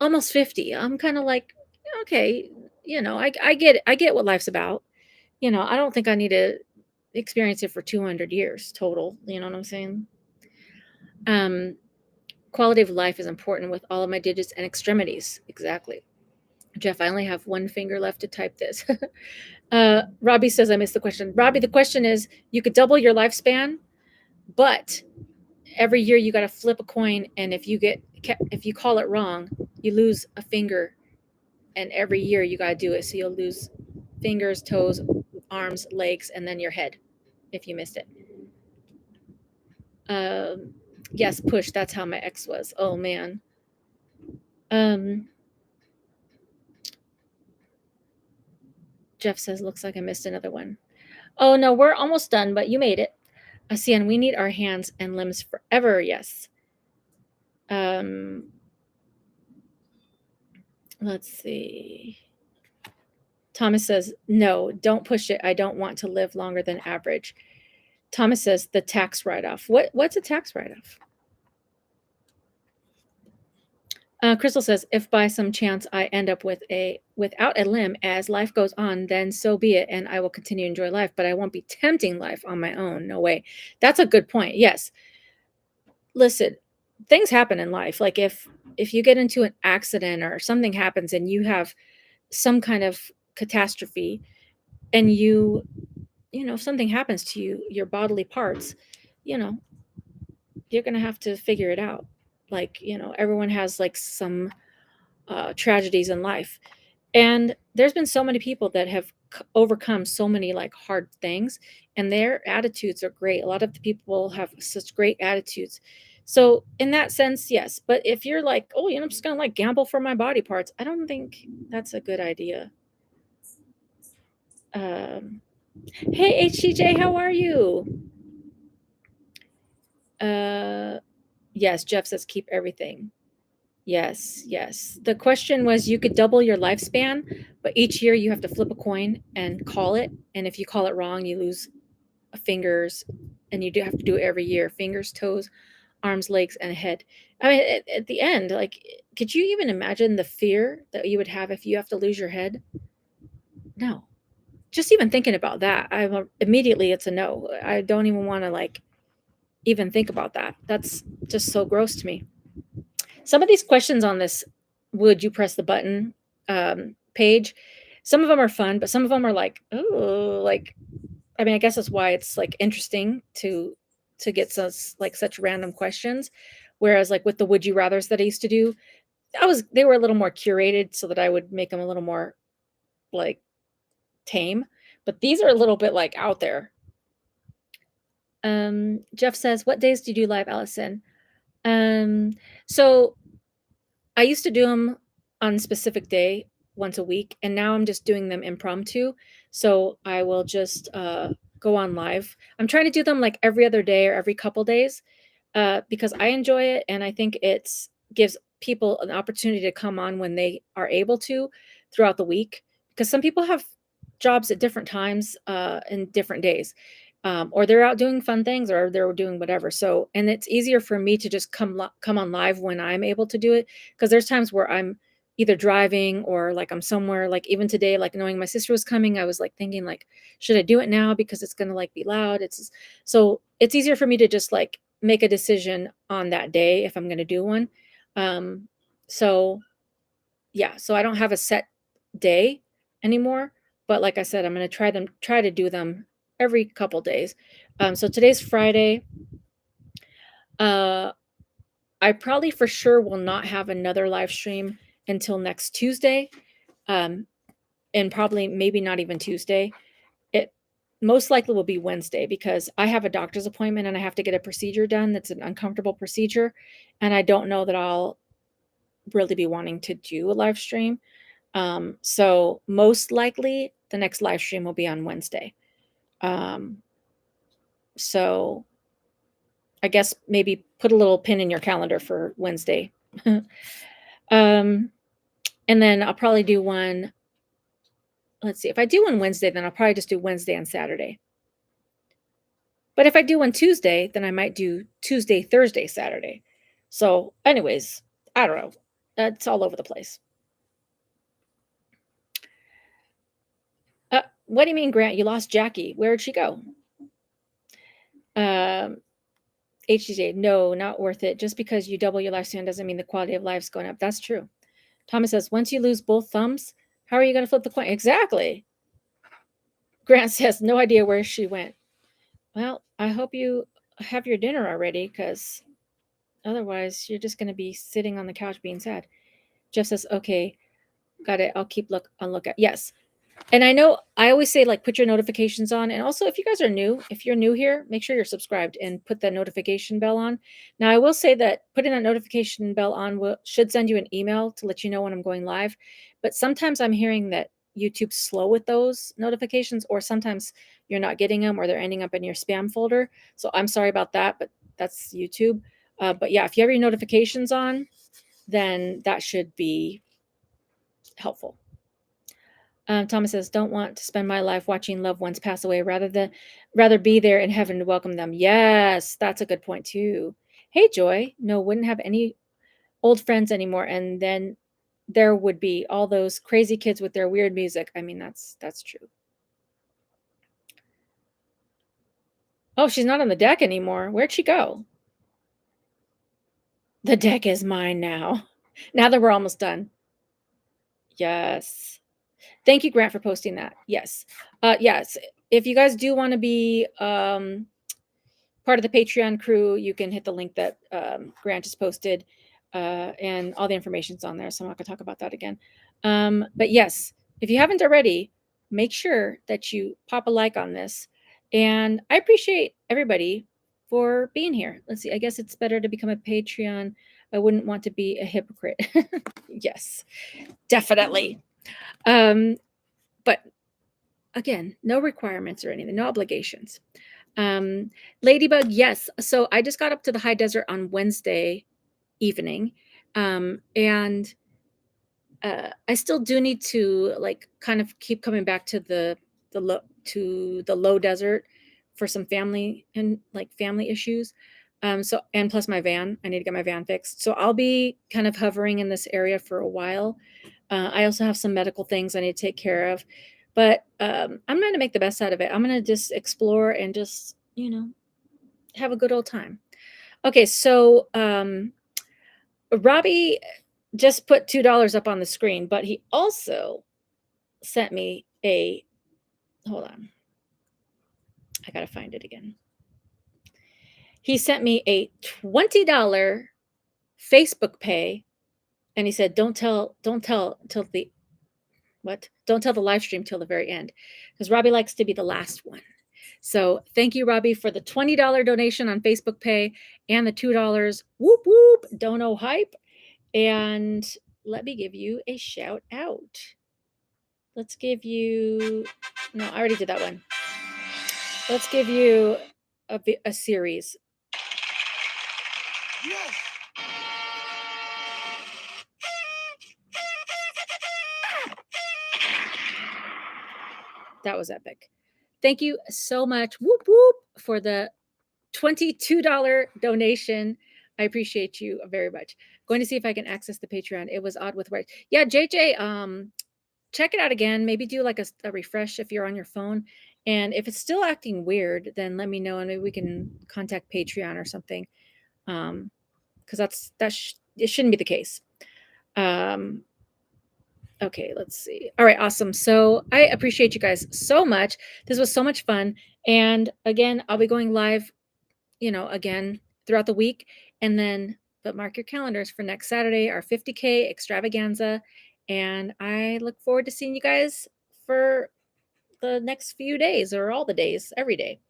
almost 50. I'm kind of like, okay, you know, I get what life's about. You know, I don't think I need to experience it for 200 years total. You know what I'm saying? Quality of life is important with all of my digits and extremities. Exactly. Jeff, I only have one finger left to type this. Robbie says I missed the question. Robbie, the question is, you could double your lifespan, but every year you got to flip a coin, and if you call it wrong, you lose a finger, and every year you got to do it. So you'll lose fingers, toes, arms, legs, and then your head if you missed it. Yes, push. That's how my ex was. Oh man. Jeff says, looks like I missed another one. Oh no, we're almost done, but you made it. Asian, we need our hands and limbs forever. Yes. Let's see. Thomas says, no, don't push it. I don't want to live longer than average. Thomas says, the tax write-off. What's a tax write-off? Crystal says, if by some chance I end up without a limb as life goes on, then so be it, and I will continue to enjoy life, but I won't be tempting life on my own. No way. That's a good point. Yes. Listen, things happen in life. Like if you get into an accident or something happens and you have some kind of catastrophe and you know, if something happens to you, your bodily parts, you know, you're going to have to figure it out. Like, you know, everyone has like some tragedies in life. And there's been so many people that have overcome so many like hard things, and their attitudes are great. A lot of the people have such great attitudes. So in that sense, yes. But if you're like, oh, I'm just gonna like gamble for my body parts, I don't think that's a good idea. Hey HTJ, how are you? Yes, Jeff says keep everything. Yes, yes. The question was you could double your lifespan, but each year you have to flip a coin and call it. And if you call it wrong, you lose fingers, and you do have to do it every year: fingers, toes, arms, legs, and a head. I mean, at the end, like, could you even imagine the fear that you would have if you have to lose your head? No. Just even thinking about that, immediately it's a no. I don't even want to like even think about that. That's just so gross to me. Some of these questions on this would you press the button page, some of them are fun, but some of them are like, oh, like, I mean, I guess that's why it's like interesting to get such random questions. Whereas like with the would you rathers that I used to do, they were a little more curated so that I would make them a little more like tame. But these are a little bit like out there. Jeff says, what days do you do live, Allison? So I used to do them on a specific day once a week, and now I'm just doing them impromptu. So I will just go on live. I'm trying to do them like every other day or every couple days because I enjoy it, and I think it gives people an opportunity to come on when they are able to throughout the week. Because some people have jobs at different times and different days. Or they're out doing fun things, or they're doing whatever. So, and it's easier for me to just come on live when I'm able to do it, because there's times where I'm either driving or like I'm somewhere. Like even today, like knowing my sister was coming, I was like thinking like, should I do it now because it's gonna like be loud? So it's easier for me to just like make a decision on that day if I'm gonna do one. So yeah, so I don't have a set day anymore. But like I said, I'm gonna try to do them every couple days. So today's Friday. I probably for sure will not have another live stream until next Tuesday. And probably maybe not even Tuesday. It most likely will be Wednesday because I have a doctor's appointment and I have to get a procedure done. That's an uncomfortable procedure. And I don't know that I'll really be wanting to do a live stream. So most likely the next live stream will be on Wednesday. So I guess maybe put a little pin in your calendar for Wednesday. And then I'll probably do one. Let's see. If I do one Wednesday, then I'll probably just do Wednesday and Saturday. But if I do one Tuesday, then I might do Tuesday, Thursday, Saturday. So anyways, I don't know. It's all over the place. What do you mean, Grant? You lost Jackie. Where'd she go? HDJ, no, not worth it. Just because you double your lifespan doesn't mean the quality of life's going up. That's true. Thomas says, once you lose both thumbs, how are you going to flip the coin? Exactly. Grant says, no idea where she went. Well, I hope you have your dinner already, because otherwise you're just going to be sitting on the couch being sad. Jeff says, okay, got it. I'll keep on look at. Yes. And I know I always say like put your notifications on. And also if you guys are new, if you're new here, make sure you're subscribed and put the notification bell on. Now I will say that putting that notification bell on should send you an email to let you know when I'm going live. But sometimes I'm hearing that YouTube's slow with those notifications, or sometimes you're not getting them or they're ending up in your spam folder. So I'm sorry about that, but that's YouTube. But yeah, if you have your notifications on, then that should be helpful. Thomas says, don't want to spend my life watching loved ones pass away, rather be there in heaven to welcome them. Yes, that's a good point too. Hey, Joy, no, wouldn't have any old friends anymore. And then there would be all those crazy kids with their weird music. I mean, that's true. Oh, she's not on the deck anymore. Where'd she go? The deck is mine now. Now that we're almost done. Yes. Thank you, Grant, for posting that. Yes. Yes. If you guys do want to be part of the Patreon crew, you can hit the link that Grant just posted. and all the information's on there, so I'm not going to talk about that again. But yes, if you haven't already, make sure that you pop a like on this. And I appreciate everybody for being here. Let's see. I guess it's better to become a Patreon. I wouldn't want to be a hypocrite. Yes, definitely. But again, no requirements or anything, no obligations. Ladybug, yes. So I just got up to the high desert on Wednesday evening, and I still do need to like kind of keep coming back to the low desert for some family and like family issues. So and plus my van, I need to get my van fixed. So I'll be kind of hovering in this area for a while. I also have some medical things I need to take care of, but I'm going to make the best out of it. I'm going to just explore and just have a good old time. Okay, so Robbie just put $2 up on the screen, but he also sent me a, hold on, I gotta find it again. He sent me a $20 Facebook pay, and he said, don't tell till the live stream till the very end, because Robbie likes to be the last one. So thank you, Robbie, for the $20 donation on Facebook Pay and the $2 whoop whoop dono hype. And let me give you a shout out. Let's give you, no, I already did that one. Let's give you a series. Yes. That was epic. Thank you so much, whoop whoop, for the $22 donation. I appreciate you very much. Going to see if I can access the Patreon. It was odd with work. Yeah, JJ, check it out again. Maybe do like a refresh if you're on your phone. And if it's still acting weird, then let me know and maybe we can contact Patreon or something. Because it shouldn't be the case. Okay, let's see. All right, awesome. So I appreciate you guys so much. This was so much fun. And again, I'll be going live, again throughout the week. And then, but mark your calendars for next Saturday, our 50K extravaganza. And I look forward to seeing you guys for the next few days or all the days, every day.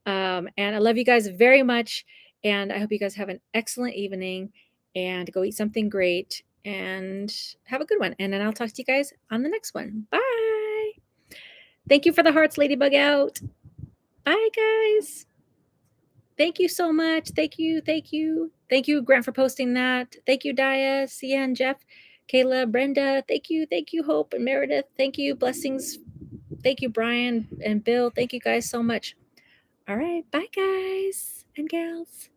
And I love you guys very much. And I hope you guys have an excellent evening and go eat something great and have a good one. And then I'll talk to you guys on the next one. Bye. Thank you for the hearts, Ladybug out. Bye, guys. Thank you so much. Thank you. Thank you. Thank you, Grant, for posting that. Thank you, Dia, Cian, Jeff, Kayla, Brenda. Thank you. Thank you, Hope and Meredith. Thank you. Blessings. Thank you, Brian and Bill. Thank you guys so much. All right. Bye, guys and gals.